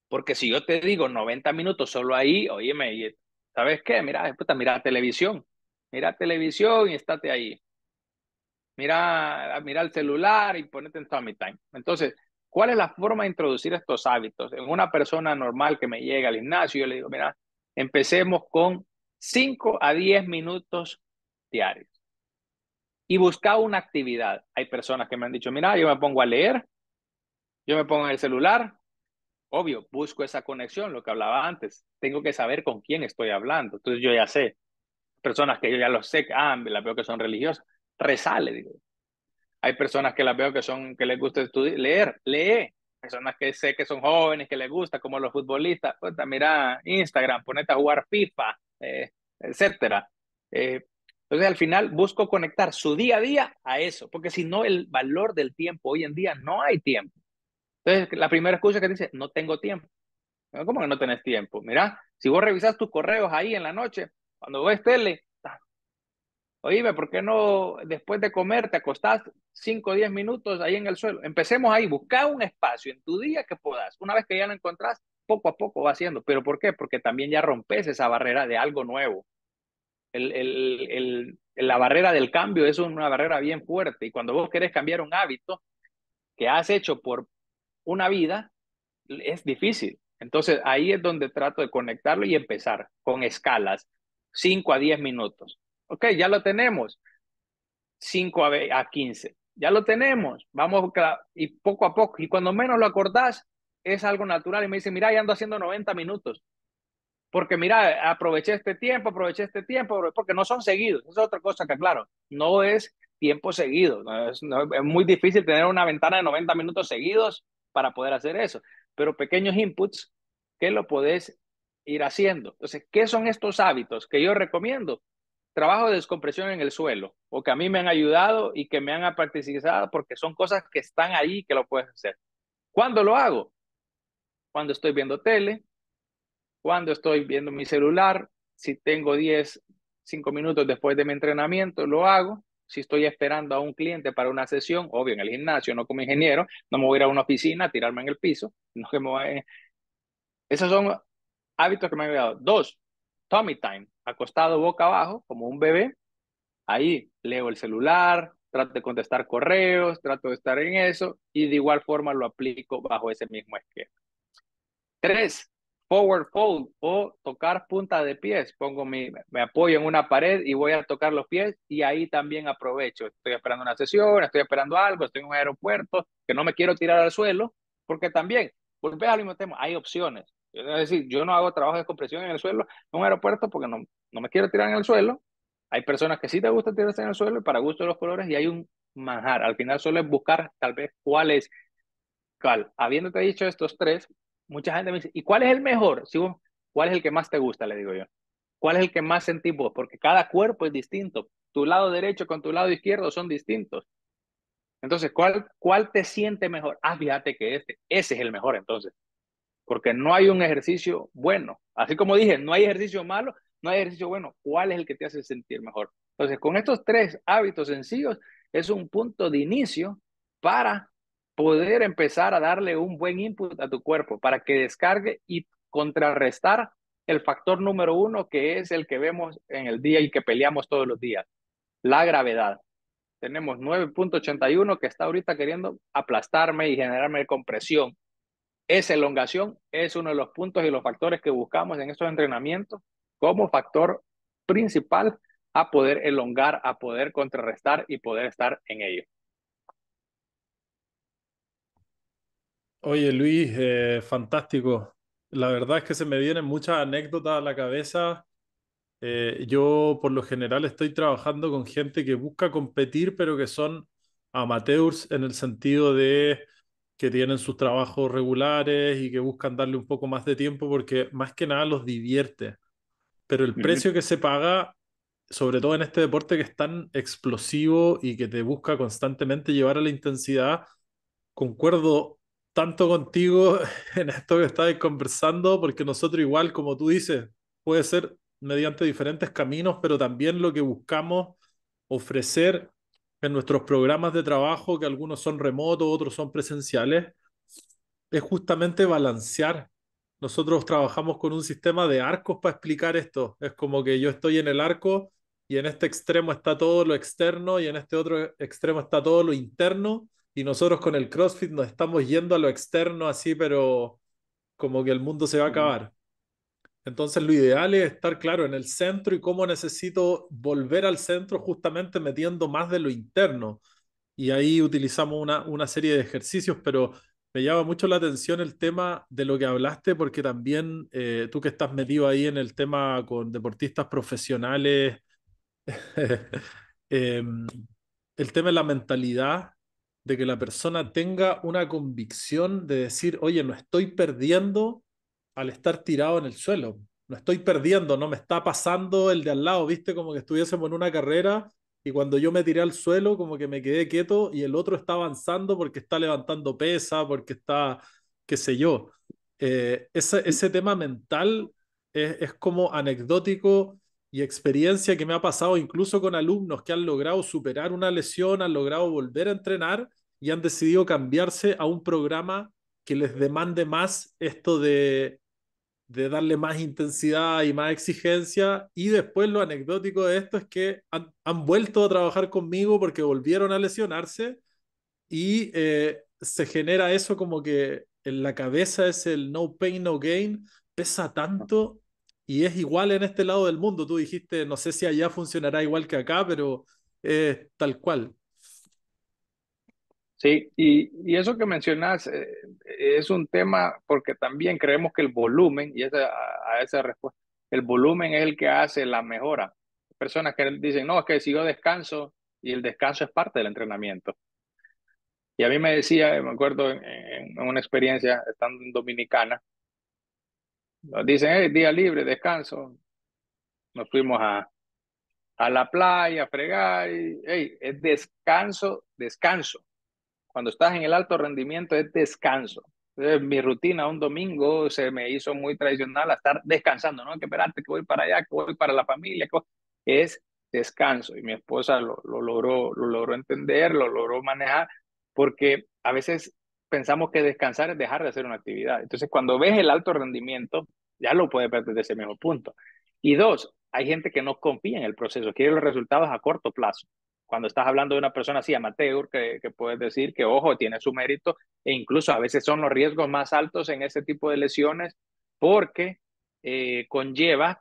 Porque si yo te digo 90 minutos solo ahí, óyeme, ¿sabes qué? Mira, puta, mira televisión y estate ahí. Mira el celular y ponete en Tummy Time. Entonces, ¿cuál es la forma de introducir estos hábitos? En una persona normal que me llega al gimnasio, yo le digo, mira, empecemos con 5 a 10 minutos diarios y busca una actividad. Hay personas que me han dicho, mira, yo me pongo a leer, yo me pongo en el celular, obvio, busco esa conexión, lo que hablaba antes. Tengo que saber con quién estoy hablando. Entonces yo ya sé, personas que yo ya lo sé, las veo que son religiosas, resale, digo. Hay personas que las veo que les gusta estudiar, lee. Personas que sé que son jóvenes, que les gusta, como los futbolistas. Puta, mira Instagram, ponete a jugar FIFA, etcétera. Entonces, al final, busco conectar su día a día a eso, porque si no, el valor del tiempo hoy en día no hay tiempo. Entonces, la primera excusa que dice, no tengo tiempo. ¿Cómo que no tenés tiempo? Mira, si vos revisas tus correos ahí en la noche, cuando ves tele, oíme, ¿por qué no después de comer te acostás 5 o 10 minutos ahí en el suelo? Empecemos ahí, busca un espacio en tu día que puedas. Una vez que ya lo encontrás, poco a poco va haciendo. ¿Pero por qué? Porque también ya rompes esa barrera de algo nuevo. La barrera del cambio es una barrera bien fuerte y cuando vos querés cambiar un hábito que has hecho por una vida, es difícil. Entonces ahí es donde trato de conectarlo y empezar con escalas, 5 a 10 minutos. Ok, ya lo tenemos. 5 a 15. Ya lo tenemos, vamos y poco a poco. Y cuando menos lo acordás, es algo natural. Y me dice, mira, ya ando haciendo 90 minutos. Porque mira, aproveché este tiempo, porque no son seguidos. Esa es otra cosa que, claro, no es tiempo seguido. Es muy difícil tener una ventana de 90 minutos seguidos para poder hacer eso, pero pequeños inputs que lo podés ir haciendo. Entonces, ¿qué son estos hábitos que yo recomiendo? Trabajo de descompresión en el suelo, o que a mí me han ayudado y que me han practicado porque son cosas que están ahí que lo puedes hacer. ¿Cuándo lo hago? Cuando estoy viendo tele, cuando estoy viendo mi celular, si tengo 5 minutos después de mi entrenamiento, lo hago. Si estoy esperando a un cliente para una sesión, obvio en el gimnasio, no como ingeniero, no me voy a ir a una oficina a tirarme en el piso. No que me voy a... Esos son hábitos que me han ayudado. 2, tummy time, acostado boca abajo, como un bebé. Ahí leo el celular, trato de contestar correos, trato de estar en eso y de igual forma lo aplico bajo ese mismo esquema. 3, forward fold o tocar punta de pies. Me apoyo en una pared y voy a tocar los pies y ahí también aprovecho. Estoy esperando una sesión, estoy esperando algo, estoy en un aeropuerto, que no me quiero tirar al suelo, porque también, volver al mismo tema, hay opciones. Es decir, yo no hago trabajo de compresión en el suelo en un aeropuerto porque no me quiero tirar en el suelo. Hay personas que sí te gusta tirarse en el suelo y para gusto de los colores y hay un manjar. Al final solo es buscar tal vez cuál. Habiéndote dicho estos tres, mucha gente me dice, ¿y cuál es el mejor? Si vos, ¿cuál es el que más te gusta? Le digo yo. ¿Cuál es el que más sentís vos? Porque cada cuerpo es distinto. Tu lado derecho con tu lado izquierdo son distintos. Entonces, ¿cuál te siente mejor? Ah, fíjate que ese es el mejor entonces. Porque no hay un ejercicio bueno. Así como dije, no hay ejercicio malo, no hay ejercicio bueno. ¿Cuál es el que te hace sentir mejor? Entonces, con estos tres hábitos sencillos, es un punto de inicio para poder empezar a darle un buen input a tu cuerpo, para que descargue y contrarrestar el factor número uno, que es el que vemos en el día y que peleamos todos los días, la gravedad. Tenemos 9.81 que está ahorita queriendo aplastarme y generarme compresión. Esa elongación es uno de los puntos y los factores que buscamos en estos entrenamientos como factor principal a poder elongar, a poder contrarrestar y poder estar en ello. Oye, Luis, fantástico. La verdad es que se me vienen muchas anécdotas a la cabeza. Yo por lo general estoy trabajando con gente que busca competir, pero que son amateurs en el sentido de que tienen sus trabajos regulares y que buscan darle un poco más de tiempo porque más que nada los divierte. Pero el Uh -huh. precio que se paga, sobre todo en este deporte que es tan explosivo y que te busca constantemente llevar a la intensidad, concuerdo tanto contigo en esto que estabas conversando, porque nosotros igual, como tú dices, puede ser mediante diferentes caminos, pero también lo que buscamos ofrecer en nuestros programas de trabajo, que algunos son remotos, otros son presenciales, es justamente balancear. Nosotros trabajamos con un sistema de arcos para explicar esto. Es como que yo estoy en el arco y en este extremo está todo lo externo y en este otro extremo está todo lo interno y nosotros con el CrossFit nos estamos yendo a lo externo así, pero como que el mundo se va a Uh -huh. acabar. Entonces lo ideal es estar claro en el centro y cómo necesito volver al centro justamente metiendo más de lo interno y ahí utilizamos una serie de ejercicios, pero me llama mucho la atención el tema de lo que hablaste, porque también tú que estás metido ahí en el tema con deportistas profesionales, eh, el tema de la mentalidad, de que la persona tenga una convicción de decir, oye, no estoy perdiendo al estar tirado en el suelo, no estoy perdiendo, no me está pasando el de al lado, viste, como que estuviésemos en una carrera y cuando yo me tiré al suelo, como que me quedé quieto y el otro está avanzando porque está levantando pesa, porque está, qué sé yo. Ese tema mental es como anecdótico y experiencia que me ha pasado incluso con alumnos que han logrado superar una lesión, han logrado volver a entrenar y han decidido cambiarse a un programa que les demande más esto de darle más intensidad y más exigencia. Y después lo anecdótico de esto es que han vuelto a trabajar conmigo porque volvieron a lesionarse y se genera eso como que en la cabeza es el no pain, no gain, pesa tanto y es igual en este lado del mundo. Tú dijiste, no sé si allá funcionará igual que acá, pero tal cual. Sí, y eso que mencionas es un tema porque también creemos que el volumen, y a esa respuesta, el volumen es el que hace la mejora. Personas que dicen, no, es que si yo descanso, y el descanso es parte del entrenamiento. Y a mí me decía, me acuerdo en una experiencia estando en Dominicana, nos dicen, hey, día libre, descanso. Nos fuimos a la playa, a fregar, y hey, es descanso, descanso. Cuando estás en el alto rendimiento es descanso. Entonces, mi rutina un domingo se me hizo muy tradicional a estar descansando, no hay que esperarte que voy para allá, que voy para la familia, es descanso. Y mi esposa lo logró entender, lo logró manejar, porque a veces pensamos que descansar es dejar de hacer una actividad. Entonces, cuando ves el alto rendimiento, ya lo puedes ver desde ese mismo punto. Y dos, hay gente que no confía en el proceso, quiere los resultados a corto plazo. Cuando estás hablando de una persona así amateur, que puedes decir que, ojo, tiene su mérito, e incluso a veces son los riesgos más altos en ese tipo de lesiones, porque conlleva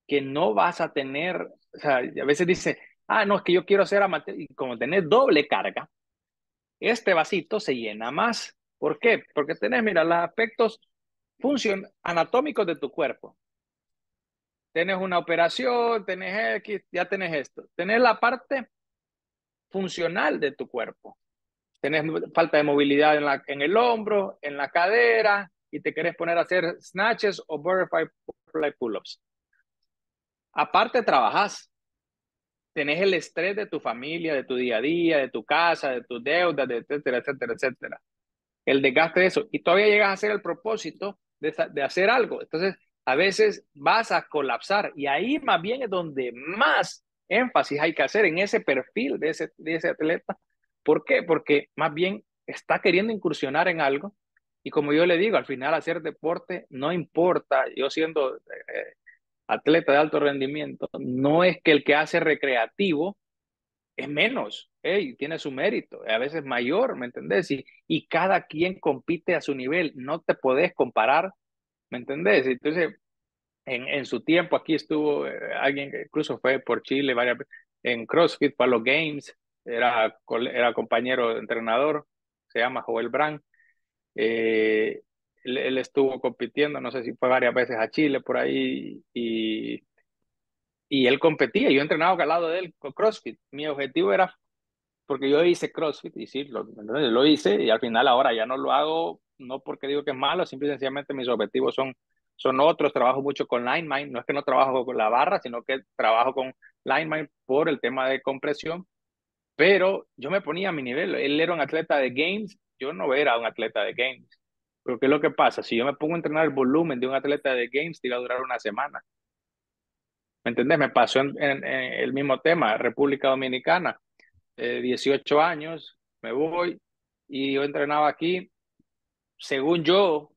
que no vas a tener, o sea, a veces dice, ah, no, es que yo quiero ser amateur, y como tenés doble carga, este vasito se llena más. ¿Por qué? Porque tenés, mira, los aspectos anatómicos de tu cuerpo. Tenés una operación, tenés X, ya tenés esto. Tenés la parte funcional de tu cuerpo. Tenés falta de movilidad en el hombro, en la cadera, y te querés poner a hacer snatches o butterfly pull-ups. Aparte, trabajás. Tenés el estrés de tu familia, de tu día a día, de tu casa, de tus deudas, de etcétera, etcétera, etcétera. El desgaste de eso. Y todavía llegas a hacer el propósito de hacer algo. Entonces, a veces vas a colapsar. Y ahí más bien es donde más énfasis hay que hacer en ese perfil de ese atleta. ¿Por qué? Porque más bien está queriendo incursionar en algo. Y como yo le digo, al final hacer deporte no importa. Yo siendo atleta de alto rendimiento, no es que el que hace recreativo es menos, hey, tiene su mérito, a veces mayor, ¿me entendés? Y cada quien compite a su nivel, no te podés comparar, ¿me entendés? Entonces, en su tiempo aquí estuvo alguien que incluso fue por Chile varias veces, en CrossFit para los Games, era compañero de entrenador, se llama Joel Brand. eh, él estuvo compitiendo, no sé si fue varias veces a Chile por ahí, y él competía, yo entrenaba al lado de él con CrossFit. Mi objetivo era, porque yo hice CrossFit y sí, lo hice y al final ahora ya no lo hago, no porque digo que es malo, simple y sencillamente mis objetivos son otros, trabajo mucho con Linemind, no es que no trabajo con la barra, sino que trabajo con Linemind por el tema de compresión, pero yo me ponía a mi nivel, él era un atleta de Games, yo no era un atleta de Games, pero ¿qué es lo que pasa? Si yo me pongo a entrenar el volumen de un atleta de Games, te iba a durar una semana. ¿Me entendés? Me pasó en el mismo tema, República Dominicana, 18 años, me voy y yo entrenaba aquí, según yo,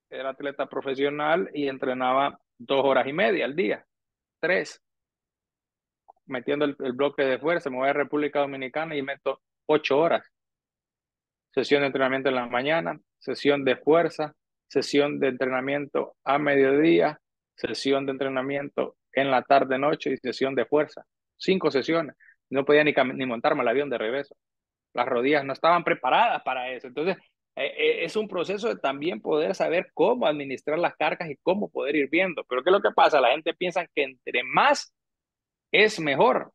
era atleta profesional y entrenaba 2 horas y media al día, 3, metiendo el bloque de fuerza, me voy a República Dominicana y meto 8 horas. Sesión de entrenamiento en la mañana, sesión de fuerza, sesión de entrenamiento a mediodía, sesión de entrenamiento en la tarde-noche y sesión de fuerza. 5 sesiones. No podía ni montarme al avión de regreso. Las rodillas no estaban preparadas para eso. Entonces, es un proceso de también poder saber cómo administrar las cargas y cómo poder ir viendo. Pero ¿qué es lo que pasa? La gente piensa que entre más es mejor.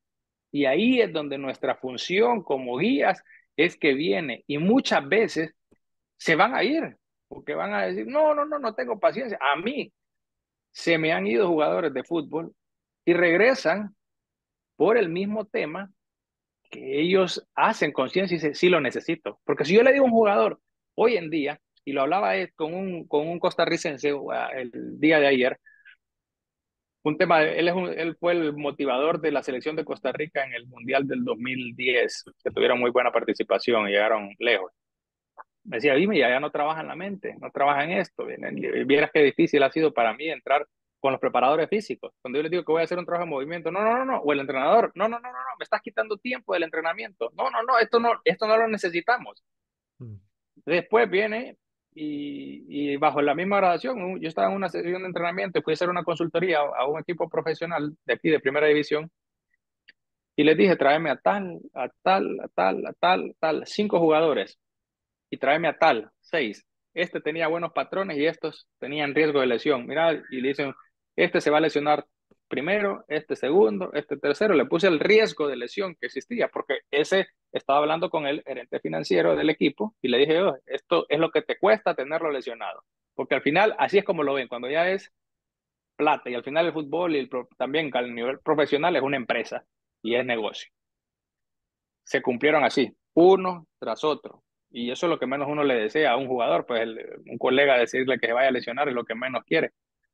Y ahí es donde nuestra función como guías es que viene. Y muchas veces se van a ir, porque van a decir, no, no, no, no tengo paciencia. A mí se me han ido jugadores de fútbol y regresan por el mismo tema que ellos hacen conciencia y dicen, sí lo necesito. Porque si yo le digo a un jugador hoy en día, y lo hablaba con un costarricense el día de ayer, un tema, él fue el motivador de la selección de Costa Rica en el Mundial del 2010, que tuvieron muy buena participación y llegaron lejos. Me decía, dime, ya no trabaja en la mente, no trabaja en esto. Vieras qué difícil ha sido para mí entrar con los preparadores físicos. Cuando yo les digo que voy a hacer un trabajo de movimiento, no, no, no, no, o el entrenador, no, no, no, no, no, me estás quitando tiempo del entrenamiento. No, no, no, esto no lo necesitamos. Mm. Después viene y bajo la misma graduación, yo estaba en una sesión de entrenamiento y fui a hacer una consultoría a un equipo profesional de aquí, de primera división, y les dije, tráeme a tal, a tal, a tal, a tal, a tal, 5 jugadores y tráeme a tal, 6. Este tenía buenos patrones y estos tenían riesgo de lesión. Mira, y le dicen, este se va a lesionar primero, este segundo, este tercero. Le puse el riesgo de lesión que existía, porque ese estaba hablando con el gerente financiero del equipo y le dije, oh, esto es lo que te cuesta tenerlo lesionado. Porque al final, así es como lo ven, cuando ya es plata y al final el fútbol y también al nivel profesional es una empresa y es negocio. Se cumplieron así, uno tras otro. Y eso es lo que menos uno le desea a un jugador, pues un colega decirle que se vaya a lesionar es lo que menos quiere.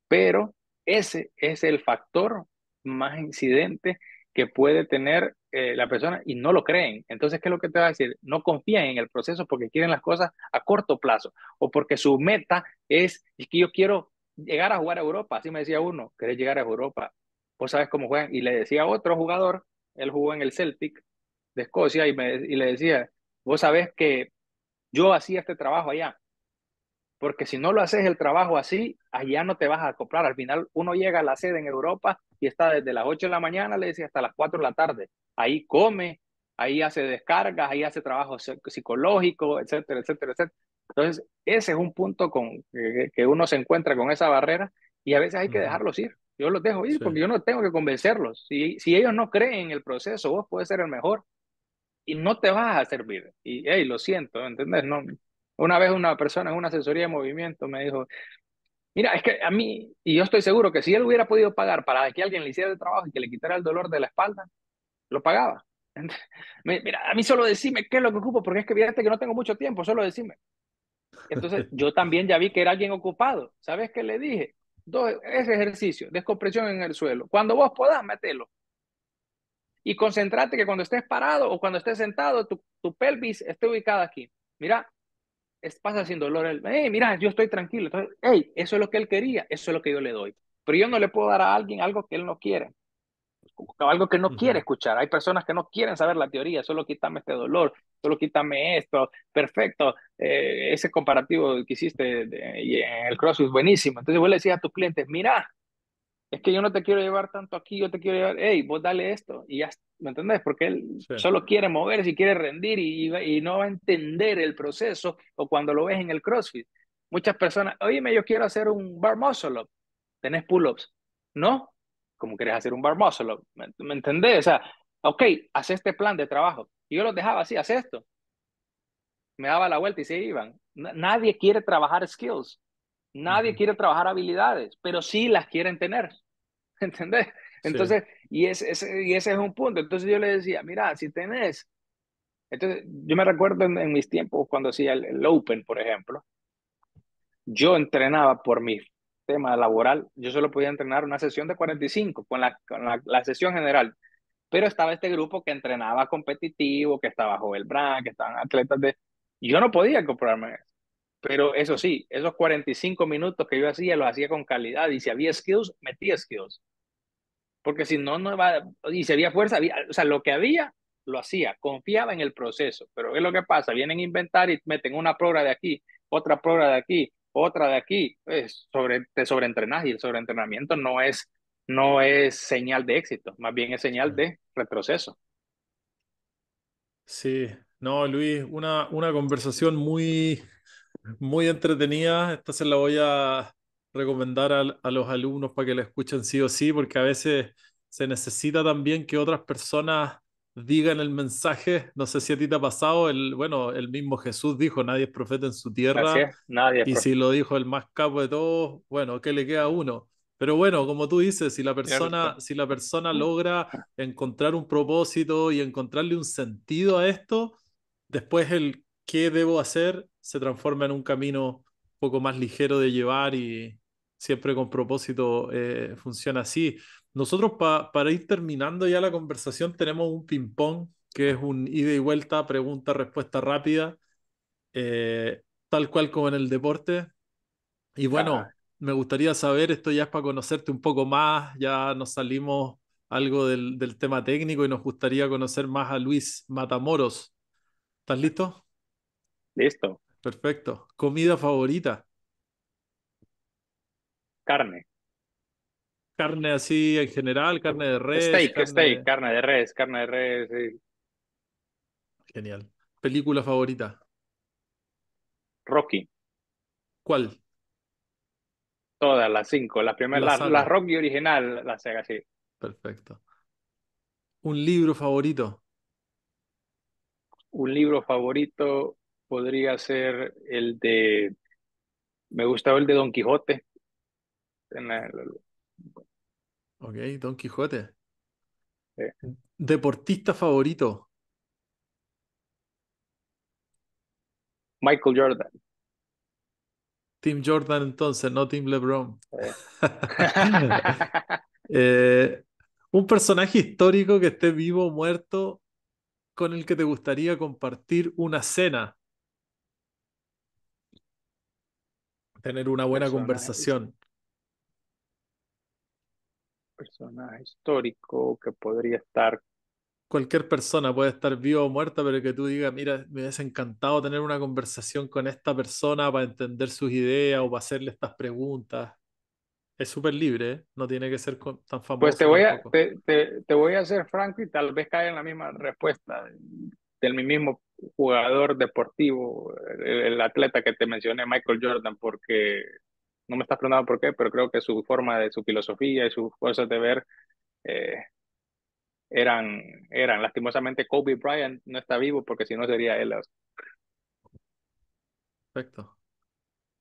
Pero ese es el factor más incidente que puede tener la persona y no lo creen. Entonces, ¿qué es lo que te va a decir? No confían en el proceso porque quieren las cosas a corto plazo o porque su meta es que yo quiero llegar a jugar a Europa. Así me decía uno, ¿querés llegar a Europa? Vos sabes cómo juegan. Y le decía a otro jugador, él jugó en el Celtic de Escocia y le decía, vos sabés que yo hacía este trabajo allá, porque si no lo haces el trabajo así, allá no te vas a acoplar. Al final uno llega a la sede en Europa y está desde las 8 de la mañana, le decía, hasta las 4 de la tarde. Ahí come, ahí hace descargas, ahí hace trabajo psicológico, etcétera, etcétera, etcétera. Entonces, ese es un punto que uno se encuentra con esa barrera y a veces hay que dejarlos ir. Yo los dejo ir Sí. porque yo no tengo que convencerlos. Si ellos no creen en el proceso, vos puedes ser el mejor y no te vas a servir. Y, hey, lo siento, ¿entendés? No. Una vez una persona en una asesoría de movimiento me dijo, mira, es que a mí, y yo estoy seguro que si él hubiera podido pagar para que alguien le hiciera el trabajo y que le quitara el dolor de la espalda, lo pagaba. Mira, a mí solo decime qué es lo que ocupo, porque es que fíjate que no tengo mucho tiempo, solo decime. Entonces, yo también ya vi que era alguien ocupado. ¿Sabes qué le dije? Ese ejercicio, descompresión en el suelo. Cuando vos podás, mételo. Y concentrate que cuando estés parado o cuando estés sentado, tu pelvis esté ubicada aquí. Mira, pasa sin dolor. Hey, mira, yo estoy tranquilo. Entonces, hey, eso es lo que él quería, eso es lo que yo le doy. Pero yo no le puedo dar a alguien algo que él no quiere, algo que no quiere escuchar. Hay personas que no quieren saber la teoría, solo quítame este dolor, solo quítame esto. Perfecto, ese comparativo que hiciste en el CrossFit es buenísimo. Entonces vos le decís a tus clientes, mira, es que yo no te quiero llevar tanto aquí, yo te quiero llevar, hey, vos dale esto, y ya, ¿me entendés? Porque él Sí. solo quiere moverse y quiere rendir y no va a entender el proceso, o cuando lo ves en el CrossFit. Muchas personas, oíme, yo quiero hacer un bar muscle up, ¿tenés pull-ups? ¿No? ¿Cómo querés hacer un bar muscle up? ¿Me entendés? O sea, ok, haz este plan de trabajo. Y yo los dejaba así, haz esto. Me daba la vuelta y se iban. Nadie quiere trabajar skills, nadie quiere trabajar habilidades, pero sí las quieren tener. ¿Entendés? Sí. Entonces, y ese es un punto. Entonces yo le decía, mira, si tenés, entonces yo me recuerdo en mis tiempos cuando hacía el Open, por ejemplo, yo entrenaba por mi tema laboral, yo solo podía entrenar una sesión de 45 con la sesión general, pero estaba este grupo que entrenaba competitivo, que estaba Joel Brand, que estaban atletas de... Yo no podía comprarme eso. Pero eso sí, esos 45 minutos que yo hacía, los hacía con calidad y si había skills, metía skills. Porque si no, no va, y si había fuerza, o sea, lo que había, lo hacía, confiaba en el proceso, pero ¿qué es lo que pasa? Vienen a inventar y meten una prueba de aquí, otra prueba de aquí, otra de aquí, te sobreentrenas y el sobreentrenamiento no es señal de éxito, más bien es señal de retroceso. Sí. No, Luis, una conversación muy, muy entretenida. Esta se la voy a recomendar a los alumnos para que la escuchen sí o sí, porque a veces se necesita también que otras personas digan el mensaje. No sé si a ti te ha pasado, bueno, el mismo Jesús dijo, nadie es profeta en su Así tierra, es, nadie, y si lo dijo el más capo de todos, bueno, ¿qué le queda a uno? Pero bueno, como tú dices, Cierto. si la persona logra encontrar un propósito y encontrarle un sentido a esto, después el qué debo hacer se transforma en un camino un poco más ligero de llevar y siempre con propósito funciona así. Nosotros para ir terminando ya la conversación tenemos un ping-pong que es un ida y vuelta, pregunta, respuesta rápida, tal cual como en el deporte. Y ajá, bueno, me gustaría saber, esto ya es para conocerte un poco más, ya nos salimos algo del tema técnico y nos gustaría conocer más a Luis Matamoros. ¿Estás listo? listo, Perfecto. ¿Comida favorita? carne, Carne así en general, carne de res, steak, carne... carne de res, sí. Genial. ¿Película favorita? Rocky, ¿Cuál? Todas las cinco, la primera, La la saga. Rocky original, la Sega, sí. Perfecto. Un libro favorito. Un libro favorito podría ser me gustaba el de Don Quijote. En Ok, Don Quijote. eh, Deportista favorito. Michael Jordan. Team Jordan entonces, no Team LeBron. eh. Eh, un personaje histórico que esté vivo o muerto con el que te gustaría compartir una cena, tener una buena personaje, conversación. personaje histórico que podría estar. Cualquier persona puede estar viva o muerta, pero que tú digas, mira, me hubiese encantado tener una conversación con esta persona para entender sus ideas o para hacerle estas preguntas. Es súper libre, ¿eh? No tiene que ser tan Pues famoso tampoco. te voy a ser franco y tal vez cae en la misma respuesta del mismo jugador deportivo, el atleta que te mencioné, Michael Jordan, porque no me estás preguntando por qué, pero creo que su forma de su filosofía y sus cosas de ver eh, eran lastimosamente Kobe Bryant no está vivo porque si no sería él. Perfecto.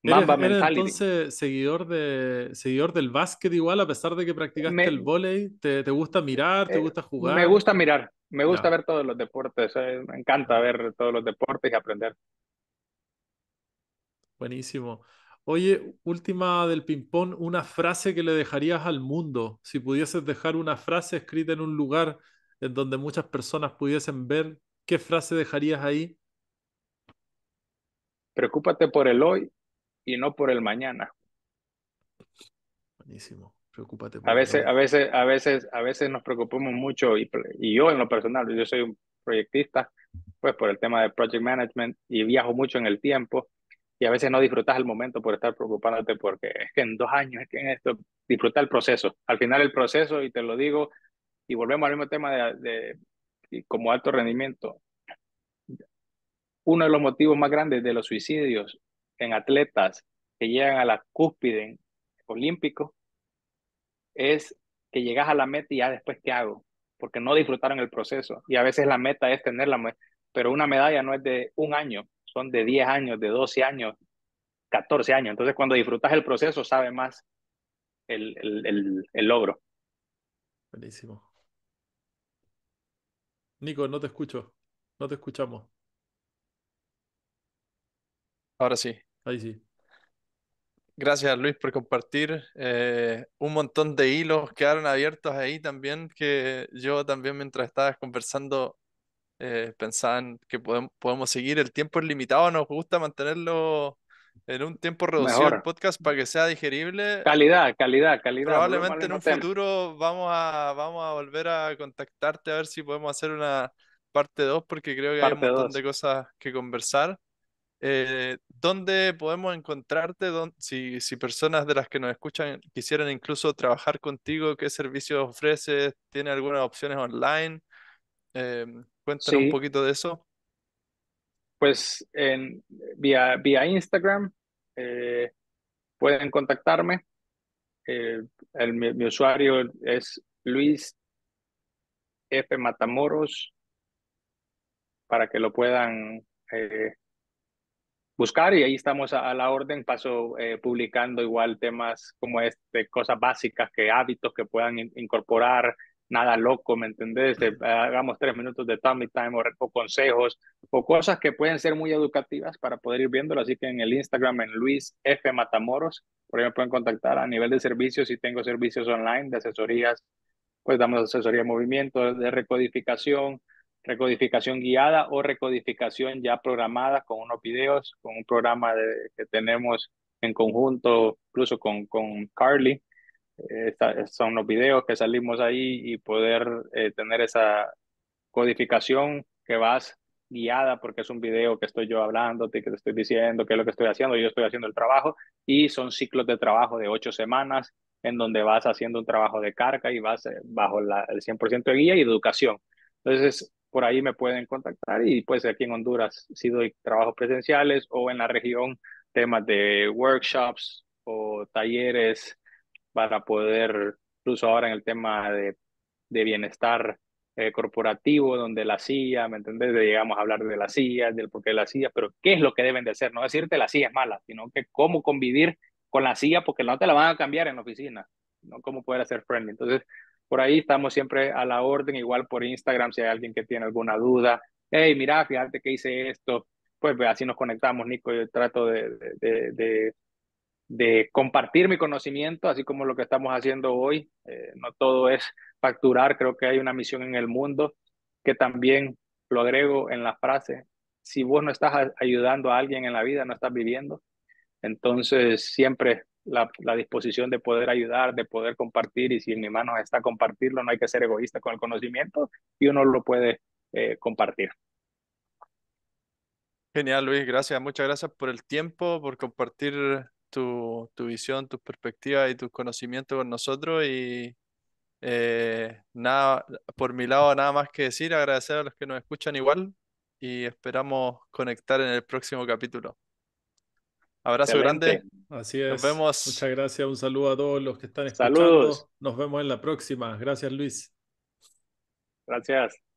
Mamba ¿Eres mentality. entonces seguidor del básquet igual, a pesar de que practicaste el Me, vóley? ¿Te gusta mirar? ¿Te gusta Me jugar? gusta mirar, me gusta Ya, ver todos los deportes, me encanta ya. ver todos los deportes y aprender. Buenísimo. Oye, última del ping-pong, una frase que le dejarías al mundo. Si pudieses dejar una frase escrita en un lugar en donde muchas personas pudiesen ver, ¿qué frase dejarías ahí? Preocúpate por el hoy y no por el mañana. Buenísimo. Preocúpate A por el veces, hoy. a veces nos preocupamos mucho y yo en lo personal, yo soy un proyectista, pues por el tema de project management y viajo mucho en el tiempo y a veces no disfrutas el momento por estar preocupándote porque es que en 2 años, es que en esto, disfruta el proceso. Al final el proceso, y te lo digo, y volvemos al mismo tema y como alto rendimiento, uno de los motivos más grandes de los suicidios en atletas que llegan a la cúspide olímpico es que llegas a la meta y ya después qué hago, porque no disfrutaron el proceso. Y a veces la meta es tenerla, pero una medalla no es de un año, son de 10 años, de 12 años, 14 años. Entonces cuando disfrutas el proceso, sabe más el logro. Buenísimo. Nico, no te escucho. No te escuchamos. Ahora sí. Ahí sí. Gracias, Luis, por compartir. Un montón de hilos quedaron abiertos ahí también, que yo también mientras estabas conversando pensaba en que podemos seguir. El tiempo es limitado, nos gusta mantenerlo en un tiempo reducido el Mejor. podcast para que sea digerible. Calidad, calidad, calidad. Volvemos al Probablemente en mismo un tema. futuro vamos a volver a contactarte a ver si podemos hacer una parte 2 porque creo que hay un Parte montón de 2. cosas que conversar. ¿Dónde podemos encontrarte? Si personas de las que nos escuchan quisieran incluso trabajar contigo, ¿qué servicios ofreces? ¿Tiene algunas opciones online? Cuéntanos un Sí, poquito de eso. pues vía Instagram eh, pueden contactarme. Eh, mi usuario es Luis F. Matamoros para que lo puedan buscar y ahí estamos a la orden. Paso publicando igual temas como cosas básicas, que hábitos que puedan incorporar, nada loco, ¿me entendés? Hagamos 3 minutos de tummy time o consejos o cosas que pueden ser muy educativas para poder ir viéndolo. Así que en el Instagram, en Luis F. Matamoros, por ahí me pueden contactar a nivel de servicios. Si tengo servicios online de asesorías, pues damos asesoría de movimiento, de recodificación guiada o recodificación ya programada con unos videos, con un programa que tenemos en conjunto, incluso con Carly. Son los videos que salimos ahí y poder tener esa codificación que vas guiada porque es un video que estoy yo hablándote, que te estoy diciendo qué es lo que estoy haciendo, yo estoy haciendo el trabajo y son ciclos de trabajo de 8 semanas en donde vas haciendo un trabajo de carga y vas bajo el 100% de guía y de educación. Entonces, por ahí me pueden contactar y pues aquí en Honduras sí doy trabajos presenciales o en la región temas de workshops o talleres para poder, incluso ahora en el tema de bienestar corporativo, donde la CIA, ¿me entendés? Llegamos a hablar de la CIA, del porqué de la CIA, pero ¿qué es lo que deben de hacer? No decirte la CIA es mala, sino que cómo convivir con la CIA, porque no te la van a cambiar en la oficina, no cómo poder hacer friendly. Entonces, por ahí estamos siempre a la orden, igual por Instagram, si hay alguien que tiene alguna duda, hey, mira, fíjate que hice esto, pues así nos conectamos, Nico, yo trato de compartir mi conocimiento, así como lo que estamos haciendo hoy. No todo es facturar, creo que hay una misión en el mundo que también lo agrego en la frase, si vos no estás ayudando a alguien en la vida, no estás viviendo. Entonces, siempre la disposición de poder ayudar, de poder compartir, y si en mi mano está compartirlo, no hay que ser egoísta con el conocimiento y uno lo puede compartir. Genial, Luis, gracias. Muchas gracias por el tiempo, por compartir tu visión, tus perspectivas y tus conocimientos con nosotros. Y nada, por mi lado, nada más que decir, agradecer a los que nos escuchan igual y esperamos conectar en el próximo capítulo. Abrazo grande, Excelente. Así nos es. vemos. Muchas gracias. Un saludo a todos los que están Saludos. escuchando. Nos vemos en la próxima. Gracias, Luis. Gracias.